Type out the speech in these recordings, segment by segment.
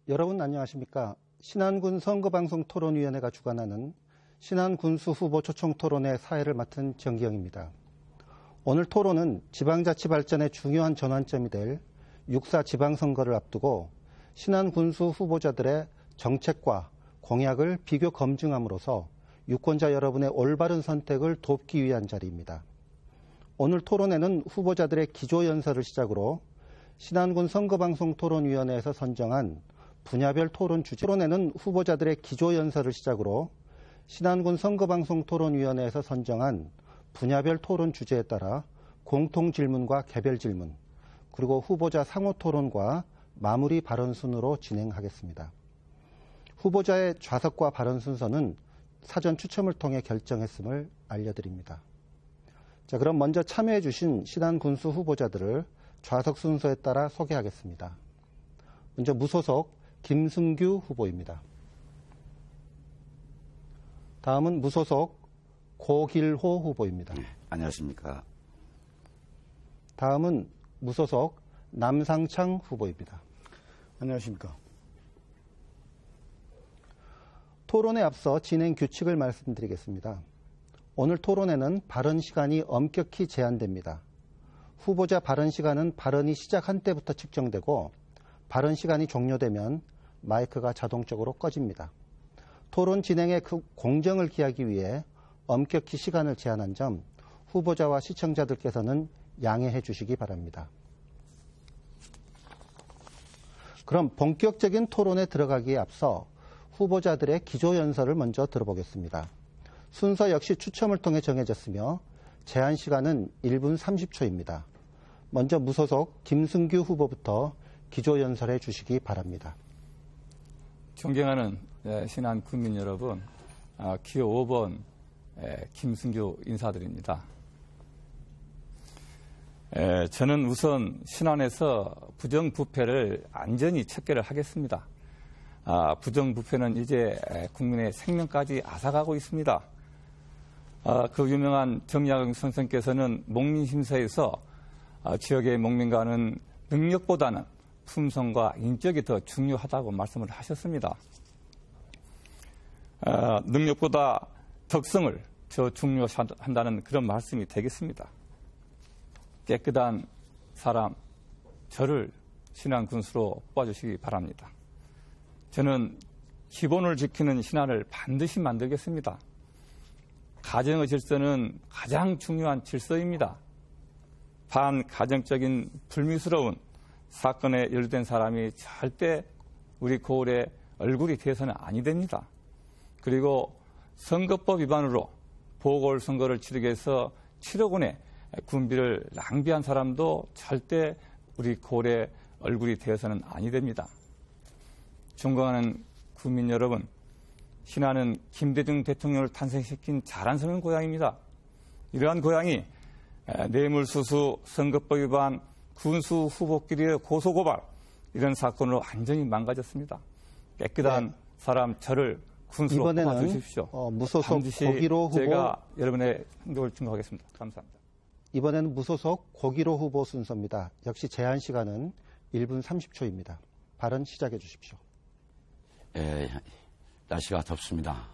여러분 안녕하십니까? 신안군 선거방송토론위원회가 주관하는 신안군수 후보 초청토론회 사회를 맡은 정기영입니다. 오늘 토론은 지방자치 발전의 중요한 전환점이 될 6.4 지방선거를 앞두고 신안군수 후보자들의 정책과 공약을 비교 검증함으로써 유권자 여러분의 올바른 선택을 돕기 위한 자리입니다. 오늘 토론회는 후보자들의 기조연설을 시작으로 신안군 선거방송토론위원회에서 선정한 분야별 토론 주제, 토론회는 후보자들의 기조연설을 시작으로 신안군 선거방송토론위원회에서 선정한 분야별 토론 주제에 따라 공통질문과 개별질문, 그리고 후보자 상호토론과 마무리 발언 순으로 진행하겠습니다. 후보자의 좌석과 발언 순서는 사전 추첨을 통해 결정했음을 알려드립니다. 자, 그럼 먼저 참여해 주신 신안군수 후보자들을 좌석 순서에 따라 소개하겠습니다. 먼저 무소속 김승규 후보입니다. 다음은 무소속 고길호 후보입니다. 안녕하십니까. 다음은 무소속 남상창 후보입니다. 안녕하십니까. 토론에 앞서 진행 규칙을 말씀드리겠습니다. 오늘 토론회는 발언 시간이 엄격히 제한됩니다. 후보자 발언 시간은 발언이 시작한 때부터 측정되고 발언 시간이 종료되면 마이크가 자동적으로 꺼집니다. 토론 진행의 공정을 기하기 위해 엄격히 시간을 제한한 점 후보자와 시청자들께서는 양해해 주시기 바랍니다. 그럼 본격적인 토론에 들어가기에 앞서 후보자들의 기조연설을 먼저 들어보겠습니다. 순서 역시 추첨을 통해 정해졌으며 제한 시간은 1분 30초입니다. 먼저 무소속 김승규 후보부터 기조연설해 주시기 바랍니다. 존경하는 신안 국민 여러분, 기호 5번 김승규 인사드립니다. 저는 우선 신안에서 부정부패를 안전히 척결을 하겠습니다. 부정부패는 이제 국민의 생명까지 앗아가고 있습니다. 그 유명한 정약용 선생께서는 목민심서에서 지역의 목민과는 능력보다는 품성과 인격이 더 중요하다고 말씀을 하셨습니다. 능력보다 덕성을 더 중요한다는 그런 말씀이 되겠습니다. 깨끗한 사람, 저를 신안군수로 뽑아주시기 바랍니다. 저는 기본을 지키는 신안을 반드시 만들겠습니다. 가정의 질서는 가장 중요한 질서입니다. 반가정적인 불미스러운 사건에 연루된 사람이 절대 우리 고을의 얼굴이 되어서는 아니 됩니다. 그리고 선거법 위반으로 보궐선거를 치르기 위해서 7억 원의 군비를 낭비한 사람도 절대 우리 고을의 얼굴이 되어서는 아니 됩니다. 존경하는 국민 여러분, 신안은 김대중 대통령을 탄생시킨 자랑스러운 고향입니다. 이러한 고향이 뇌물수수, 선거법 위반, 군수 후보끼리의 고소고발 이런 사건으로 완전히 망가졌습니다. 깨끗한 사람 저를 군수로 뽑아주십시오. 무소속 고기로 후보, 제가 여러분의 행동을 증거하겠습니다. 감사합니다. 이번에는 무소속 고기로 후보 순서입니다. 역시 제한 시간은 1분 30초입니다. 발언 시작해 주십시오. 날씨가 덥습니다.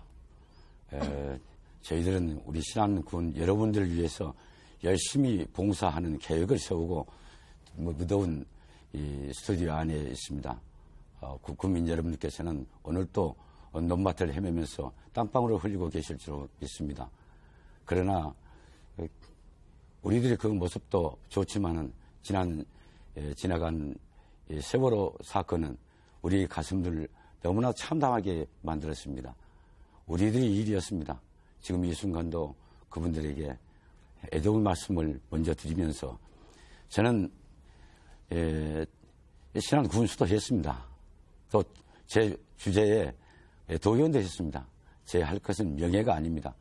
저희들은 우리 신안군 여러분들을 위해서 열심히 봉사하는 계획을 세우고 무더운 이 스튜디오 안에 있습니다. 국민 여러분들께서는 오늘 또 논밭을 헤매면서 땀방울을 흘리고 계실 줄 믿습니다. 그러나 우리들의 그 모습도 좋지만은 지나간 세월호 사건은 우리 가슴들을 너무나 참담하게 만들었습니다. 우리들의 일이었습니다. 지금 이 순간도 그분들에게 애도의 말씀을 먼저 드리면서 저는 신안 군수도 했습니다. 또 제 주제에 도의원도 했습니다. 제 할 것은 명예가 아닙니다.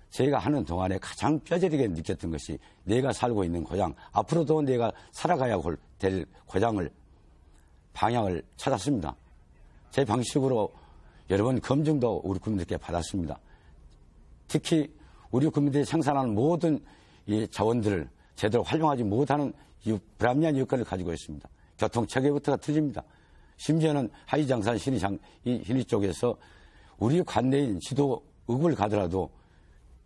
제가 하는 동안에 가장 뼈저리게 느꼈던 것이 내가 살고 있는 고향, 앞으로도 내가 살아가야 될 고향을 방향을 찾았습니다. 제 방식으로 여러 번 검증도 우리 국민들께 받았습니다. 특히 우리 국민들이 생산하는 모든 이 자원들을 제대로 활용하지 못하는 이 불합리한 여건을 가지고 있습니다. 교통체계부터가 틀립니다. 심지어는 하이장산 신의 쪽에서 우리 관내인 지도읍을 가더라도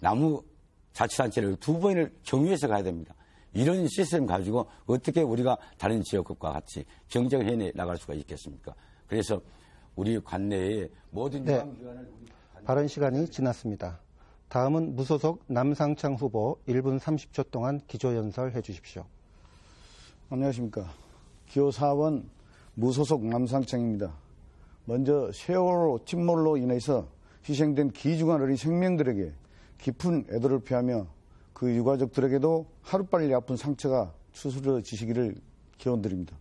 나무 자치단체를 2번을 경유해서 가야 됩니다. 이런 시스템 가지고 어떻게 우리가 다른 지역과 같이 경쟁을 해내 나갈 수가 있겠습니까? 그래서 우리 관내의 모든 유한기관을 발언 시간이 지났습니다. 다음은 무소속 남상창 후보 1분 30초 동안 기조연설해 주십시오. 안녕하십니까. 기호 4번 무소속 남상창입니다. 먼저 세월호 침몰로 인해서 희생된 귀중한 어린 생명들에게 깊은 애도를 표하며 그 유가족들에게도 하루빨리 아픈 상처가 추스러지시기를 기원드립니다.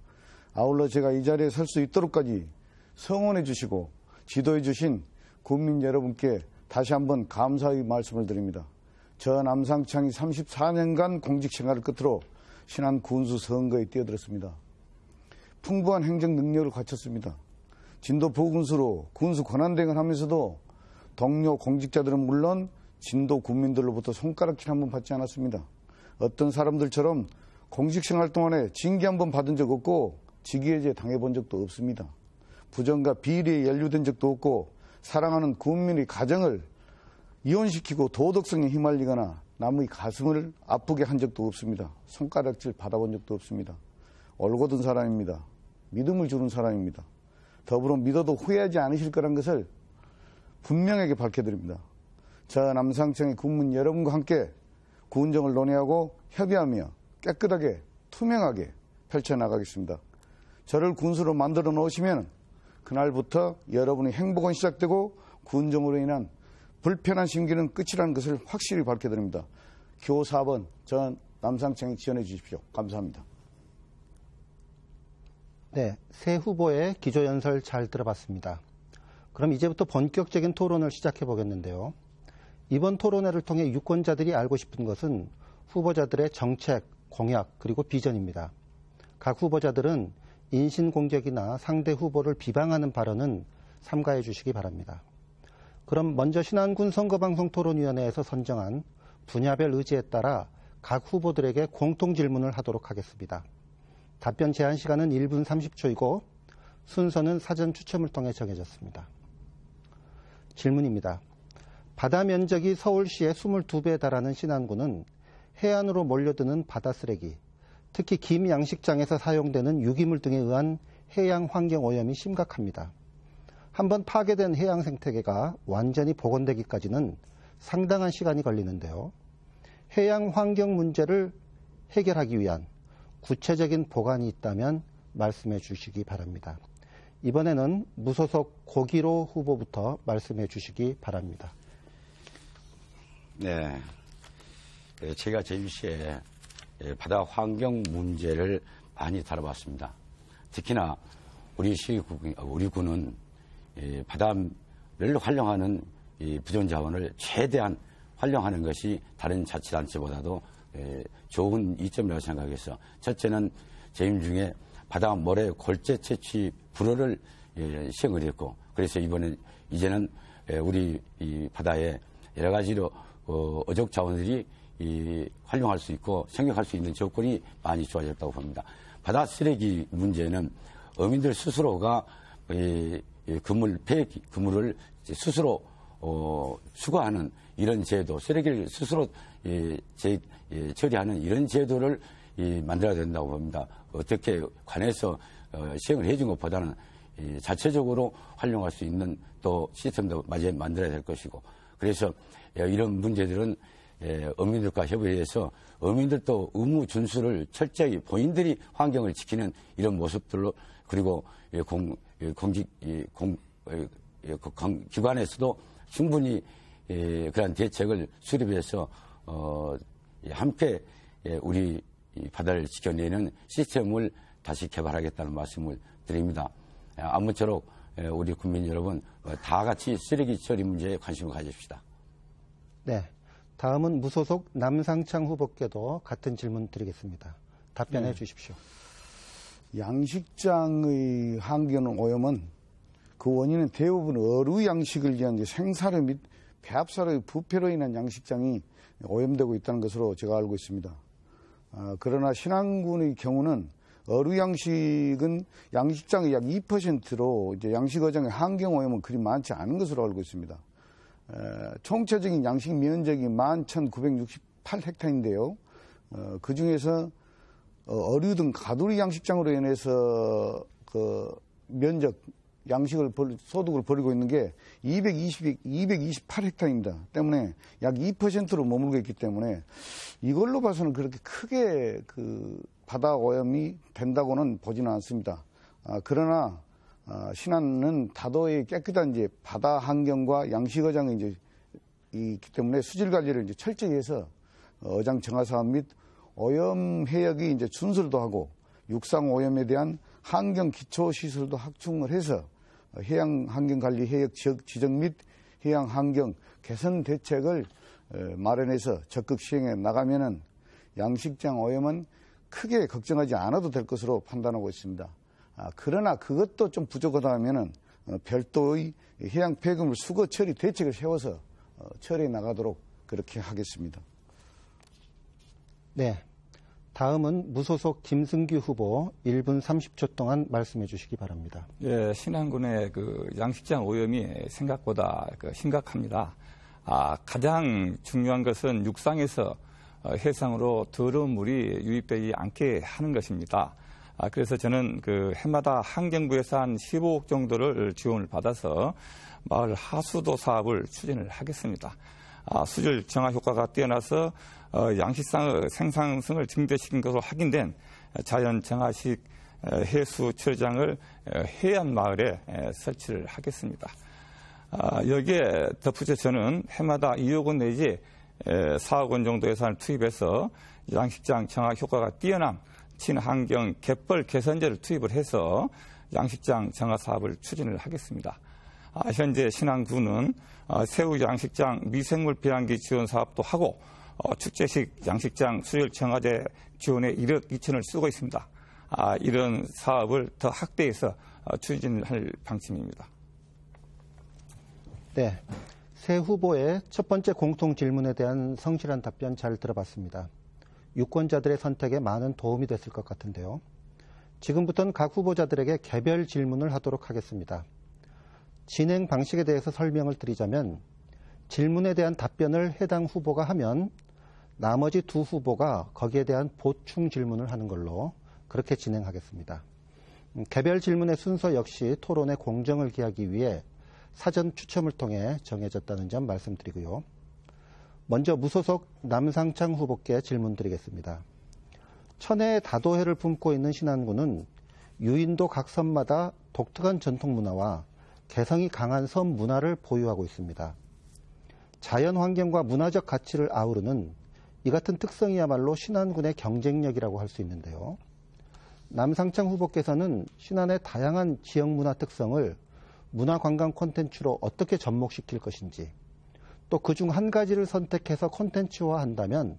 아울러 제가 이 자리에 설 수 있도록까지 성원해 주시고 지도해 주신 국민 여러분께 다시 한번 감사의 말씀을 드립니다. 저 남상창이 34년간 공직 생활을 끝으로 신안 군수 선거에 뛰어들었습니다. 풍부한 행정 능력을 갖췄습니다. 진도 부군수로 군수 권한대행을 하면서도 동료 공직자들은 물론 진도 국민들로부터 손가락질 한 번 받지 않았습니다. 어떤 사람들처럼 공직생활 동안에 징계 한 번 받은 적 없고 직위해제 당해본 적도 없습니다. 부정과 비리에 연루된 적도 없고 사랑하는 국민의 가정을 이혼시키고 도덕성에 휘말리거나 남의 가슴을 아프게 한 적도 없습니다. 손가락질 받아본 적도 없습니다. 올곧은 사람입니다. 믿음을 주는 사람입니다. 더불어 믿어도 후회하지 않으실 거란 것을 분명하게 밝혀드립니다. 저 남상청의 군민 여러분과 함께 군정을 논의하고 협의하며 깨끗하게 투명하게 펼쳐나가겠습니다. 저를 군수로 만들어 놓으시면 그날부터 여러분의 행복은 시작되고 군정으로 인한 불편한 심기는 끝이라는 것을 확실히 밝혀드립니다. 기호 4번 전 남상청에 지원해 주십시오. 감사합니다. 네, 새 후보의 기조연설 잘 들어봤습니다. 그럼 이제부터 본격적인 토론을 시작해 보겠는데요. 이번 토론회를 통해 유권자들이 알고 싶은 것은 후보자들의 정책, 공약, 그리고 비전입니다. 각 후보자들은 인신공격이나 상대 후보를 비방하는 발언은 삼가해 주시기 바랍니다. 그럼 먼저 신안군 선거방송 토론위원회에서 선정한 분야별 의지에 따라 각 후보들에게 공통 질문을 하도록 하겠습니다. 답변 제한 시간은 1분 30초이고 순서는 사전 추첨을 통해 정해졌습니다. 질문입니다. 바다 면적이 서울시의 22배에 달하는 신안군은 해안으로 몰려드는 바다 쓰레기, 특히 김 양식장에서 사용되는 유기물 등에 의한 해양 환경 오염이 심각합니다. 한번 파괴된 해양 생태계가 완전히 복원되기까지는 상당한 시간이 걸리는데요. 해양 환경 문제를 해결하기 위한 구체적인 보관이 있다면 말씀해 주시기 바랍니다. 이번에는 무소속 고기로 후보부터 말씀해 주시기 바랍니다. 네, 제가 제주시에 바다 환경 문제를 많이 다뤄봤습니다. 특히나 우리 군은 바다를 활용하는 부존 자원을 최대한 활용하는 것이 다른 자치단체보다도 좋은 이점이라고 생각해서 첫째는 재임 중에 바다 모래 골재 채취 불어를 시행을 했고 그래서 이제는 우리 이 바다에 여러 가지로 어족 자원들이 활용할 수 있고 생각할 수 있는 조건이 많이 좋아졌다고 봅니다. 바다 쓰레기 문제는 어민들 스스로가 그물을 스스로 수거하는 이런 제도, 쓰레기를 스스로 처리하는 이런 제도를 만들어야 된다고 봅니다. 어떻게 관에서 시행을 해준 것보다는 자체적으로 활용할 수 있는 또 시스템도 마저 만들어야 될 것이고 그래서 이런 문제들은 어민들과 협의해서 어민들도 의무 준수를 철저히 본인들이 환경을 지키는 이런 모습들로 그리고 기관에서도 충분히 그런 대책을 수립해서 함께 우리 바다를 지켜내는 시스템을 다시 개발하겠다는 말씀을 드립니다. 아무쪼록 우리 국민 여러분 다 같이 쓰레기 처리 문제에 관심을 가집시다. 네, 다음은 무소속 남상창 후보께도 같은 질문 드리겠습니다. 답변해 주십시오. 양식장의 환경 오염은 그 원인은 대부분 어류 양식을 위한 생사료 및 배합사료의 부패로 인한 양식장이 오염되고 있다는 것으로 제가 알고 있습니다. 그러나 신안군의 경우는 어류 양식은 양식장의 약 2%로 이제 양식어장의 환경 오염은 그리 많지 않은 것으로 알고 있습니다. 총체적인 양식 면적이 11,968헥타르인데요. 그 중에서 어류 등 가두리 양식장으로 인해서 그 면적 소득을 벌이고 있는 게 228헥타르입니다. 때문에 약 2%로 머물고 있기 때문에 이걸로 봐서는 그렇게 크게 그 바다 오염이 된다고는 보지는 않습니다. 그러나 신안은 다도의 깨끗한 이제 바다 환경과 양식어장이 이제 있기 때문에 수질 관리를 이제 철저히 해서 어장 정화 사업 및 오염 해역이 이제 준설도 하고 육상 오염에 대한 환경 기초 시설도 확충을 해서 해양 환경 관리 해역 지역 지정 및 해양 환경 개선 대책을 마련해서 적극 시행해 나가면은 양식장 오염은 크게 걱정하지 않아도 될 것으로 판단하고 있습니다. 그러나 그것도 좀 부족하다면은 별도의 해양 폐기물 수거 처리 대책을 세워서 처리해 나가도록 그렇게 하겠습니다. 네. 다음은 무소속 김승규 후보 1분 30초 동안 말씀해 주시기 바랍니다. 예, 신안군의 그 양식장 오염이 생각보다 심각합니다. 가장 중요한 것은 육상에서 해상으로 더러운 물이 유입되지 않게 하는 것입니다. 그래서 저는 그 해마다 환경부에서 한 15억 정도를 지원을 받아서 마을 하수도 사업을 추진을 하겠습니다. 수질 정화 효과가 뛰어나서 양식상의 생산성을 증대시킨 것으로 확인된 자연 정화식 해수 처리장을 해안 마을에 설치를 하겠습니다. 여기에 덧붙여 저는 해마다 2억 원 내지 4억 원 정도 예산을 투입해서 양식장 정화 효과가 뛰어난 친환경 갯벌 개선제를 투입을 해서 양식장 정화 사업을 추진을 하겠습니다. 현재 신안군은 새우 양식장 미생물 배양기 지원 사업도 하고 축제식 양식장 수질 정화제 지원에 1억 2천을 쓰고 있습니다. 이런 사업을 더 확대해서 추진할 방침입니다. 네. 새 후보의 첫 번째 공통 질문에 대한 성실한 답변 잘 들어봤습니다. 유권자들의 선택에 많은 도움이 됐을 것 같은데요. 지금부터는 각 후보자들에게 개별 질문을 하도록 하겠습니다. 진행 방식에 대해서 설명을 드리자면 질문에 대한 답변을 해당 후보가 하면 나머지 두 후보가 거기에 대한 보충 질문을 하는 걸로 그렇게 진행하겠습니다. 개별 질문의 순서 역시 토론의 공정을 기하기 위해 사전 추첨을 통해 정해졌다는 점 말씀드리고요. 먼저 무소속 남상창 후보께 질문 드리겠습니다. 천혜의 다도해를 품고 있는 신안군은 유인도 각 섬마다 독특한 전통 문화와 개성이 강한 섬 문화를 보유하고 있습니다. 자연 환경과 문화적 가치를 아우르는 이 같은 특성이야말로 신안군의 경쟁력이라고 할 수 있는데요. 남상창 후보께서는 신안의 다양한 지역 문화 특성을 문화관광 콘텐츠로 어떻게 접목시킬 것인지, 또 그중 한 가지를 선택해서 콘텐츠화한다면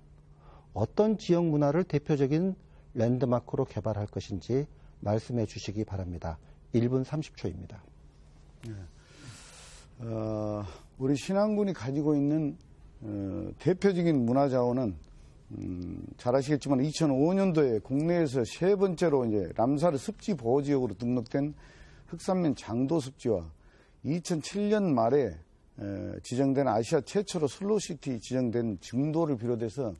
어떤 지역 문화를 대표적인 랜드마크로 개발할 것인지 말씀해 주시기 바랍니다. 1분 30초입니다. 우리 신안군이 가지고 있는 대표적인 문화자원은 잘 아시겠지만 2005년도에 국내에서 세 번째로 이제 람사르 습지 보호지역으로 등록된 흑산면 장도습지와 2007년 말에 지정된 아시아 최초로 슬로시티 지정된 증도를 비롯해서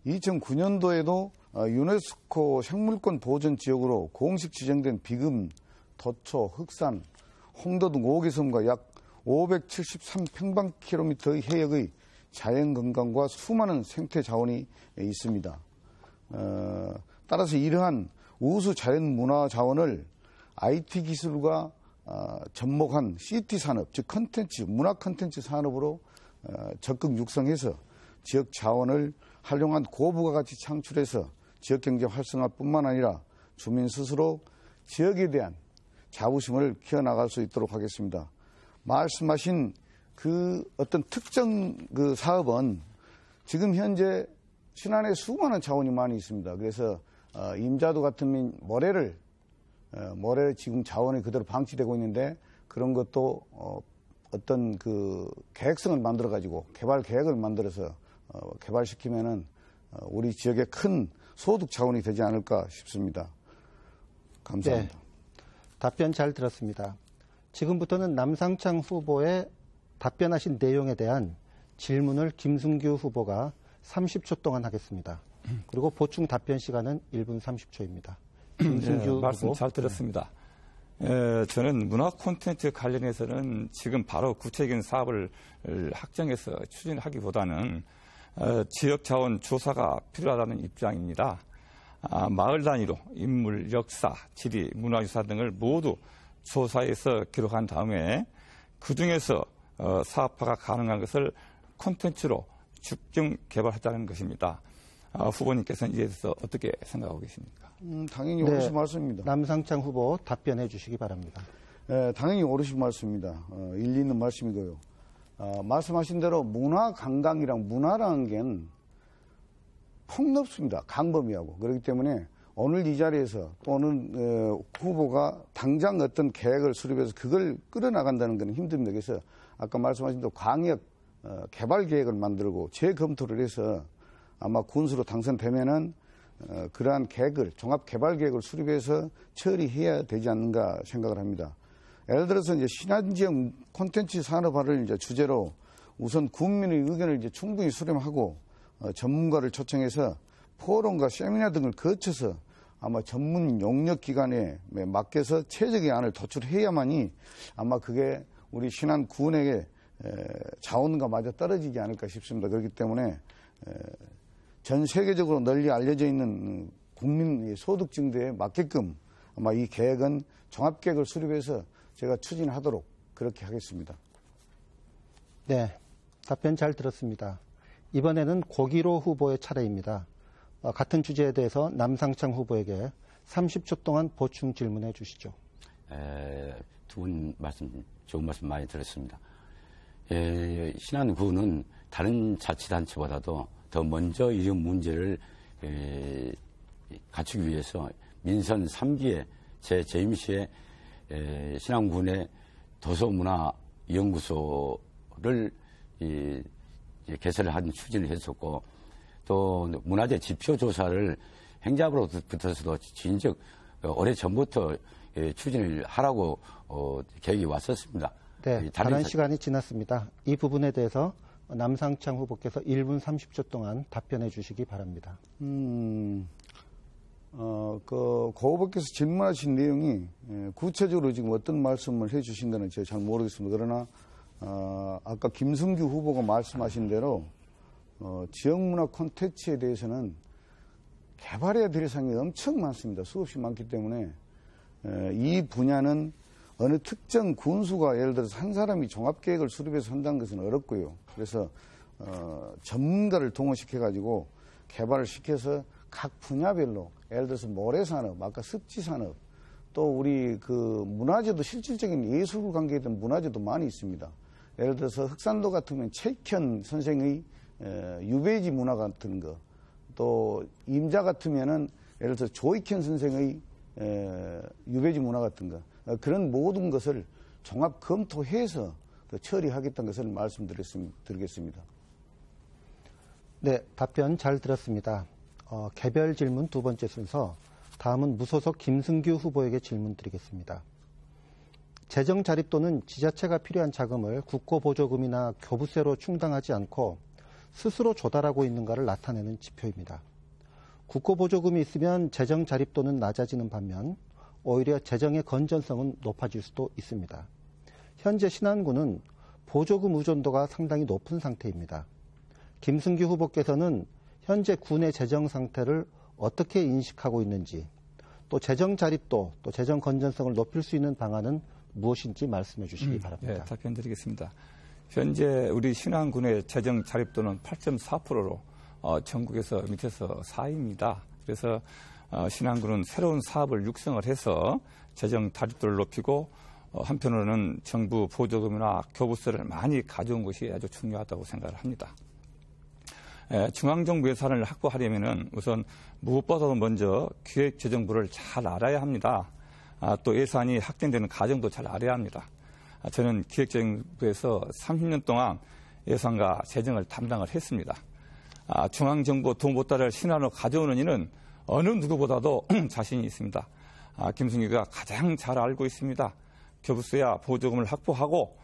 2009년도에도 유네스코 생물권 보존 지역으로 공식 지정된 비금, 도초, 흑산, 홍도 등 5개 섬과 약 573평방킬로미터의 해역의 자연건강과 수많은 생태 자원이 있습니다. 따라서 이러한 우수 자연문화 자원을 IT 기술과 접목한 CT 산업, 즉 컨텐츠, 문화 컨텐츠 산업으로 적극 육성해서 지역 자원을 활용한 고부가가치 창출해서 지역경제 활성화뿐만 아니라 주민 스스로 지역에 대한 자부심을 키워나갈 수 있도록 하겠습니다. 말씀하신 그 어떤 특정 그 사업은 지금 현재 신안에 수많은 자원이 많이 있습니다. 그래서 임자도 같은 모래 지금 자원이 그대로 방치되고 있는데 그런 것도 어떤 그 계획성을 만들어 가지고 개발 계획을 만들어서 개발시키면은 우리 지역에 큰 소득 차원이 되지 않을까 싶습니다. 감사합니다. 네, 답변 잘 들었습니다. 지금부터는 남상창 후보의 답변하신 내용에 대한 질문을 김승규 후보가 30초 동안 하겠습니다. 그리고 보충 답변 시간은 1분 30초입니다. 김승규 말씀 후보. 잘 들었습니다. 저는 문화 콘텐츠 관련해서는 지금 바로 구체적인 사업을 확정해서 추진하기보다는 지역 자원 조사가 필요하다는 입장입니다. 마을 단위로 인물, 역사, 지리, 문화유산 등을 모두 조사해서 기록한 다음에 그중에서 사업화가 가능한 것을 콘텐츠로 집중 개발하자는 것입니다. 후보님께서는 이에 대해서 어떻게 생각하고 계십니까? 당연히 옳으신 말씀입니다. 남상창 후보 답변해 주시기 바랍니다. 당연히 옳으신 말씀입니다. 일리 있는 말씀이고요. 말씀하신 대로 문화 관광이랑 문화라는 게 폭넓습니다. 강범위하고. 그렇기 때문에 오늘 이 자리에서 또는 후보가 당장 어떤 계획을 수립해서 그걸 끌어나간다는 것은 힘듭니다. 그래서 아까 말씀하신 대로 광역 개발 계획을 만들고 재검토를 해서 아마 군수로 당선되면은 그러한 계획을 종합 개발 계획을 수립해서 처리해야 되지 않는가 생각을 합니다. 예를 들어서 이제 신안 지역 콘텐츠 산업화를 이제 주제로 우선 국민의 의견을 이제 충분히 수렴하고 전문가를 초청해서 포럼과 세미나 등을 거쳐서 아마 전문 용역 기관에 맡겨서 최적의 안을 도출해야만이 아마 그게 우리 신안 군에게 자원과 마저 떨어지지 않을까 싶습니다. 그렇기 때문에 전 세계적으로 널리 알려져 있는 국민 소득 증대에 맞게끔 아마 이 계획은 종합계획을 수립해서 제가 추진하도록 그렇게 하겠습니다. 네, 답변 잘 들었습니다. 이번에는 고기로 후보의 차례입니다. 같은 주제에 대해서 남상창 후보에게 30초 동안 보충 질문해 주시죠. 두 분 좋은 말씀 많이 들었습니다. 신안군은 다른 자치단체보다도 더 먼저 이런 문제를 갖추기 위해서 민선 3기에 제 재임시에 신안군의 도서문화연구소를 개설을 한 추진을 했었고 또 문화재 지표 조사를 행자부로부터서도 진즉 오래 전부터 추진을 하라고 계획이 왔었습니다. 네, 다른 시간이 지났습니다. 이 부분에 대해서 남상창 후보께서 1분 30초 동안 답변해 주시기 바랍니다. 고 후보께서 질문하신 내용이 구체적으로 지금 어떤 말씀을 해 주신 거는 제가 잘 모르겠습니다. 그러나 아까 김승규 후보가 말씀하신 대로 지역문화 콘텐츠에 대해서는 개발해야 될 사항이 엄청 많습니다. 수없이 많기 때문에 이 분야는 어느 특정 군수가 예를 들어서 한 사람이 종합계획을 수립해서 한다는 것은 어렵고요. 그래서 전문가를 동원시켜가지고 개발을 시켜서 각 분야별로 예를 들어서 모래산업, 아까 습지산업, 또 우리 그 문화재도 실질적인 예술 관계된 문화재도 많이 있습니다. 예를 들어서 흑산도 같으면 최익현 선생의 유배지 문화 같은 거, 또 임자 같으면은 예를 들어서 조익현 선생의 유배지 문화 같은 거, 그런 모든 것을 종합 검토해서 처리하겠다는 것을 말씀드리겠습니다. 네, 답변 잘 들었습니다. 개별 질문 두 번째 순서, 다음은 무소속 김승규 후보에게 질문 드리겠습니다. 재정 자립 또는 지자체가 필요한 자금을 국고보조금이나 교부세로 충당하지 않고 스스로 조달하고 있는가를 나타내는 지표입니다. 국고보조금이 있으면 재정 자립도는 낮아지는 반면 오히려 재정의 건전성은 높아질 수도 있습니다. 현재 신안군은 보조금 의존도가 상당히 높은 상태입니다. 김승규 후보께서는 현재 군의 재정 상태를 어떻게 인식하고 있는지, 또 재정 자립도, 또 재정 건전성을 높일 수 있는 방안은 무엇인지 말씀해 주시기 바랍니다. 네, 답변 드리겠습니다. 현재 우리 신안군의 재정 자립도는 8.4%로 전국에서 밑에서 4위입니다. 그래서 신안군은 새로운 사업을 육성을 해서 재정 자립도를 높이고 한편으로는 정부 보조금이나 교부세를 많이 가져온 것이 아주 중요하다고 생각을 합니다. 중앙정부 예산을 확보하려면 우선 무엇보다도 먼저 기획재정부를 잘 알아야 합니다. 또 예산이 확정되는 과정도 잘 알아야 합니다. 저는 기획재정부에서 30년 동안 예산과 재정을 담당을 했습니다. 중앙정부 돈 보따리를 신안으로 가져오는 이는 어느 누구보다도 자신이 있습니다. 김승규가 가장 잘 알고 있습니다. 교부세와 보조금을 확보하고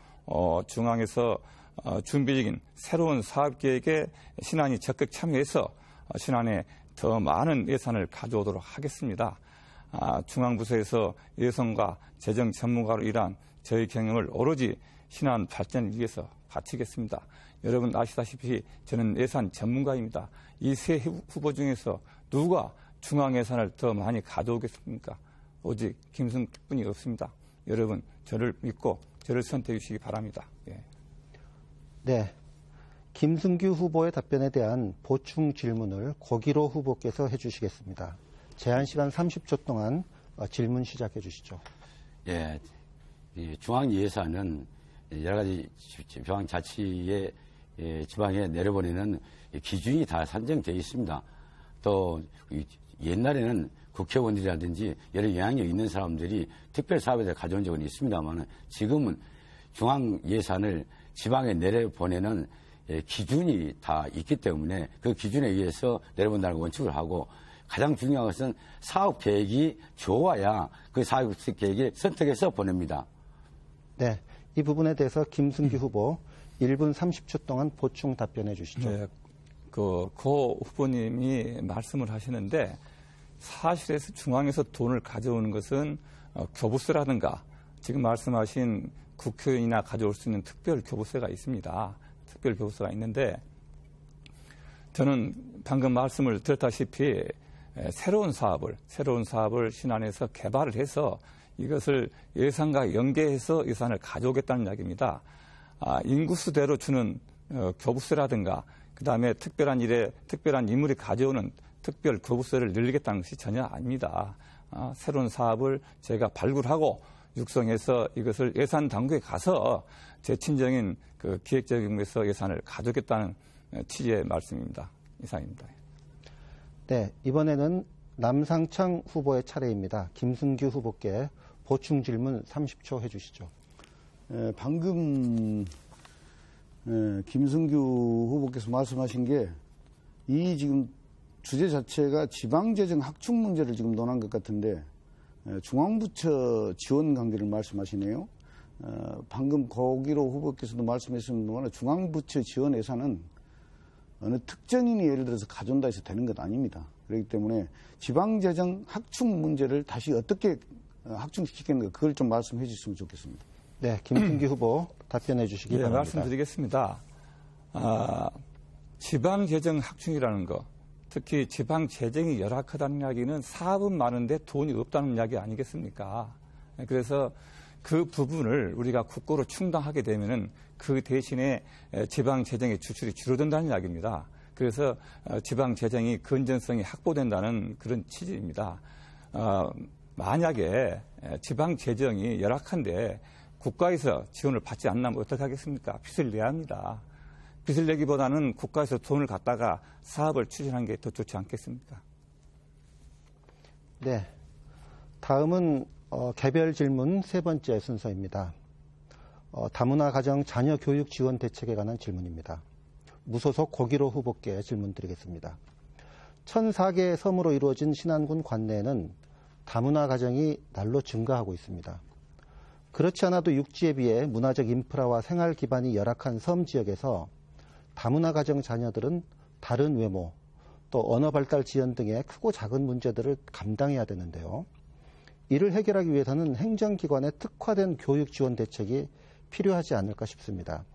중앙에서 준비 중인 새로운 사업계획에 신안이 적극 참여해서 신안에 더 많은 예산을 가져오도록 하겠습니다. 중앙부서에서 예산과 재정 전문가로 일한 저희 경영을 오로지 신안 발전을 위해서 바치겠습니다. 여러분 아시다시피 저는 예산 전문가입니다. 이 세 후보 중에서 누가 중앙 예산을 더 많이 가져오겠습니까? 오직 김승규뿐이 없습니다. 여러분 저를 믿고 저를 선택해 주시기 바랍니다. 예. 네. 김승규 후보의 답변에 대한 보충 질문을 고기로 후보께서 해주시겠습니다. 제한 시간 30초 동안 질문 시작해 주시죠. 예, 중앙 예산은 여러 가지 지방자치의 지방에 내려보내는 기준이 다 산정되어 있습니다. 또 옛날에는 국회의원들이라든지 여러 영향력 있는 사람들이 특별 사업에 가져온 적은 있습니다만 지금은 중앙 예산을 지방에 내려보내는 기준이 다 있기 때문에 그 기준에 의해서 내려본다는 원칙을 하고 가장 중요한 것은 사업 계획이 좋아야 그 사업 계획을 선택해서 보냅니다. 네. 이 부분에 대해서 김승규 후보 1분 30초 동안 보충 답변해 주시죠. 네. 고 후보님이 말씀을 하시는데 사실에서 중앙에서 돈을 가져오는 것은 교부세라든가 지금 말씀하신 국회의원이나 가져올 수 있는 특별 교부세가 있습니다. 특별 교부세가 있는데 저는 방금 말씀을 드렸다시피 새로운 사업을 신안에서 개발을 해서 이것을 예산과 연계해서 예산을 가져오겠다는 이야기입니다. 인구수대로 주는 교부세라든가 그다음에 특별한 인물이 가져오는 특별 교부세를 늘리겠다는 것이 전혀 아닙니다. 새로운 사업을 제가 발굴하고 육성해서 이것을 예산 당국에 가서 제 친정인 그 기획재정부에서 예산을 가져오겠다는 취지의 말씀입니다. 이상입니다. 네, 이번에는 남상창 후보의 차례입니다. 김승규 후보께 보충 질문 30초 해주시죠. 방금 김승규 후보께서 말씀하신 게 이 지금 주제 자체가 지방재정 확충 문제를 지금 논한 것 같은데 중앙부처 지원 관계를 말씀하시네요. 방금 고기로 후보께서도 말씀하셨습니다만 중앙부처 지원 예산은 어느 특정인이 예를 들어서 가져온다 해서 되는 것 아닙니다. 그렇기 때문에 지방재정 확충 문제를 다시 어떻게 확충시키겠는가 그걸 좀 말씀해 주셨으면 좋겠습니다. 네, 김승규 후보 답변해 주시기 바랍니다. 말씀드리겠습니다. 지방재정 확충이라는 거, 특히 지방재정이 열악하다는 이야기는 사업은 많은데 돈이 없다는 이야기 아니겠습니까? 그래서 그 부분을 우리가 국고로 충당하게 되면은 그 대신에 지방재정의 지출이 줄어든다는 이야기입니다. 그래서 지방재정이 건전성이 확보된다는 그런 취지입니다. 만약에 지방재정이 열악한데 국가에서 지원을 받지 않으면 어떻게 하겠습니까? 빚을 내야 합니다. 빚을 내기보다는 국가에서 돈을 갖다가 사업을 추진하는 게 더 좋지 않겠습니까? 네. 다음은 개별 질문 세 번째 순서입니다. 다문화 가정 자녀 교육 지원 대책에 관한 질문입니다. 무소속 고기로 후보께 질문 드리겠습니다. 1,004개의 섬으로 이루어진 신안군 관내에는 다문화 가정이 날로 증가하고 있습니다. 그렇지 않아도 육지에 비해 문화적 인프라와 생활 기반이 열악한 섬 지역에서 다문화 가정 자녀들은 다른 외모, 또 언어 발달 지연 등의 크고 작은 문제들을 감당해야 되는데요. 이를 해결하기 위해서는 행정기관의 특화된 교육 지원 대책이 필요하지 않을까 싶습니다.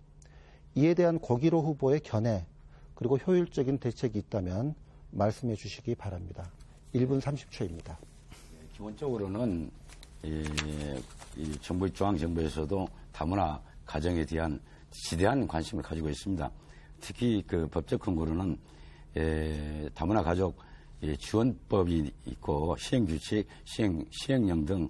이에 대한 고기로 후보의 견해, 그리고 효율적인 대책이 있다면 말씀해 주시기 바랍니다. 1분 30초입니다. 기본적으로는 이 정부, 중앙정부에서도 다문화 가정에 대한 지대한 관심을 가지고 있습니다. 특히 그 법적 근거로는 다문화 가족 지원법이 있고 시행규칙, 시행령 등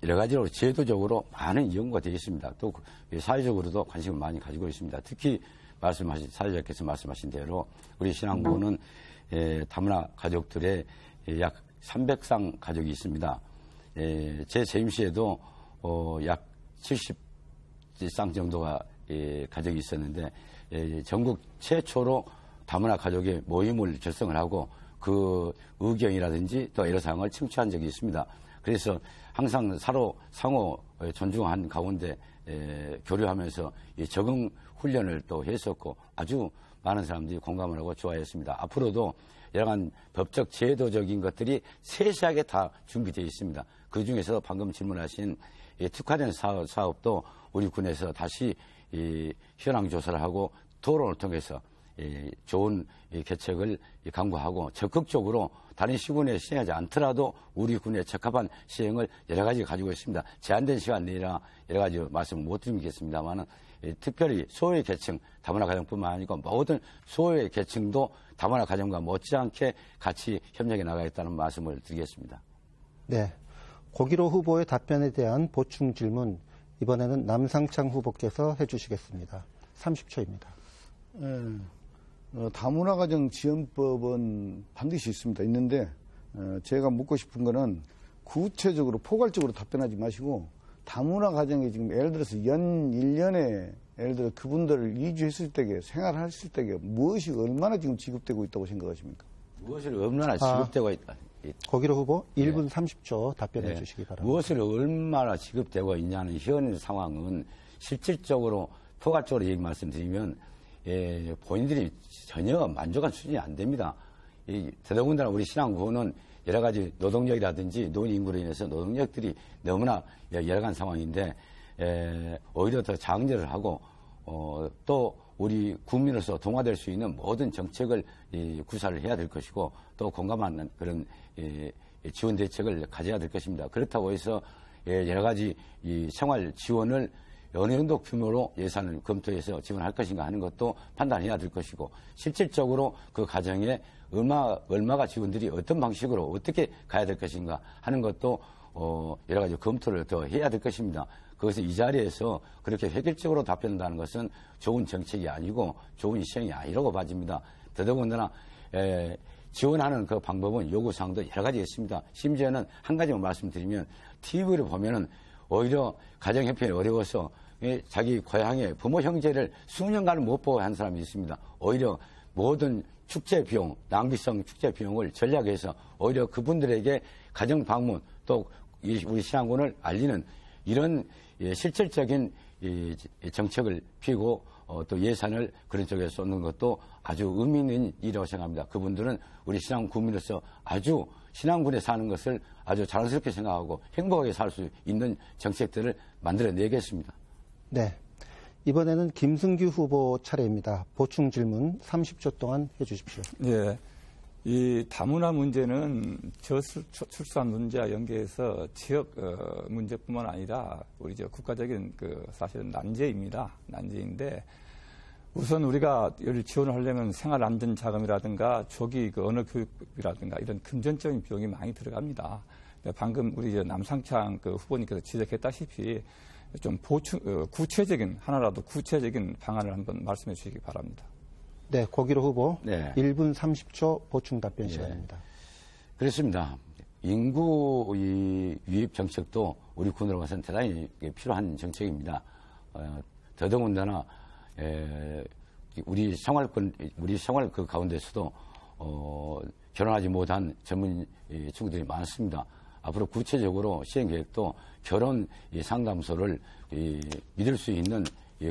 여러 가지로 제도적으로 많은 연구가 되어 있습니다. 또 사회적으로도 관심을 많이 가지고 있습니다. 특히 사회자께서 말씀하신 대로 우리 신안군은 다문화 가족들의 약 300상 가족이 있습니다. 제 재임시에도 약 70상 정도가 가족이 있었는데 전국 최초로 다문화 가족의 모임을 결성을 하고 그 의견이라든지 또 여러 사항을 청취한 적이 있습니다. 그래서 항상 서로 상호 존중한 가운데 교류하면서 이 적응 훈련을 또 했었고 아주 많은 사람들이 공감을 하고 좋아했습니다. 앞으로도 여러가지 법적 제도적인 것들이 세세하게 다 준비되어 있습니다. 그중에서 방금 질문하신 특화된 사업도 우리 군에서 다시 현황 조사를 하고 토론을 통해서 좋은 개척을 강구하고 적극적으로 다른 시군에 시행하지 않더라도 우리 군에 적합한 시행을 여러 가지 가지고 있습니다. 제한된 시간 내라 여러 가지 말씀을 못 드리겠습니다만은 특별히 소외 계층 다문화 가정뿐만 아니고 모든 소외 계층도 다문화 가정과 못지않게 같이 협력해 나가겠다는 말씀을 드리겠습니다. 네, 고기로 후보의 답변에 대한 보충 질문 이번에는 남상창 후보께서 해주시겠습니다. 30초입니다. 다문화 가정 지원법은 반드시 있습니다. 있는데 제가 묻고 싶은 거는 구체적으로 포괄적으로 답변하지 마시고 다문화 가정에 지금 예를 들어서 연 1년에 예를 들어 그분들을 이주했을 때에 생활했을 때에 무엇이 얼마나 지금 지급되고 있다고 생각하십니까? 무엇을 얼마나 지급되고 있다. 고기로 후보 1분 30초 답변해 주시기 바랍니다. 무엇을 얼마나 지급되고 있냐는 현 상황은 실질적으로 포괄적으로 얘기 말씀드리면 본인들이 전혀 만족한 수준이 안 됩니다. 더더군다나 우리 신안군은 여러 가지 노동력이라든지 노인 인구로 인해서 노동력들이 너무나 열악한 상황인데 오히려 더 장려를 하고 또 우리 국민으로서 동화될 수 있는 모든 정책을 구사를 해야 될 것이고 또 공감하는 그런 지원 대책을 가져야 될 것입니다. 그렇다고 해서 여러 가지 이 생활 지원을 어느 정도 규모로 예산을 검토해서 지원할 것인가 하는 것도 판단해야 될 것이고 실질적으로 그 가정에 얼마가 지원들이 어떤 방식으로 어떻게 가야 될 것인가 하는 것도 여러 가지 검토를 더 해야 될 것입니다. 그것을 이 자리에서 그렇게 획일적으로 답변한다는 것은 좋은 정책이 아니고 좋은 시행이 아니라고 봐집니다. 더더군다나 지원하는 그 방법은 요구사항도 여러 가지 있습니다. 심지어는 한 가지만 말씀드리면 TV를 보면은 오히려 가정 형편이 어려워서 자기 고향에 부모 형제를 수년간을 못 보고 한 사람이 있습니다. 오히려 모든 축제 비용, 낭비성 축제 비용을 전략해서 오히려 그분들에게 가정 방문 또 우리 신안군을 알리는 이런 실질적인 정책을 피고 또 예산을 그런 쪽에 쏟는 것도 아주 의미 있는 일이라고 생각합니다. 그분들은 우리 신안군 국민으로서 아주 신안군에 사는 것을 아주 자랑스럽게 생각하고 행복하게 살 수 있는 정책들을 만들어내겠습니다. 네, 이번에는 김승규 후보 차례입니다. 보충 질문 30초 동안 해주십시오. 네, 이 다문화 문제는 저출산 문제와 연계해서 지역 문제뿐만 아니라 우리 국가적인 사실은 난제입니다. 난제인데 우선 우리가 이를 지원을 하려면 생활안전자금이라든가 조기 언어 교육이라든가 이런 금전적인 비용이 많이 들어갑니다. 방금 우리 남상창 후보님께서 지적했다시피 좀 구체적인 하나라도 구체적인 방안을 한번 말씀해 주시기 바랍니다. 네, 고기로 후보 네. 1분 30초 보충 답변 시간입니다. 그렇습니다. 인구 유입 정책도 우리 군으로 봐서는 대단히 필요한 정책입니다. 더더군다나 우리 생활 그 가운데서도 결혼하지 못한 젊은 친구들이 많습니다. 앞으로 구체적으로 시행 계획도 결혼 상담소를 믿을 수 있는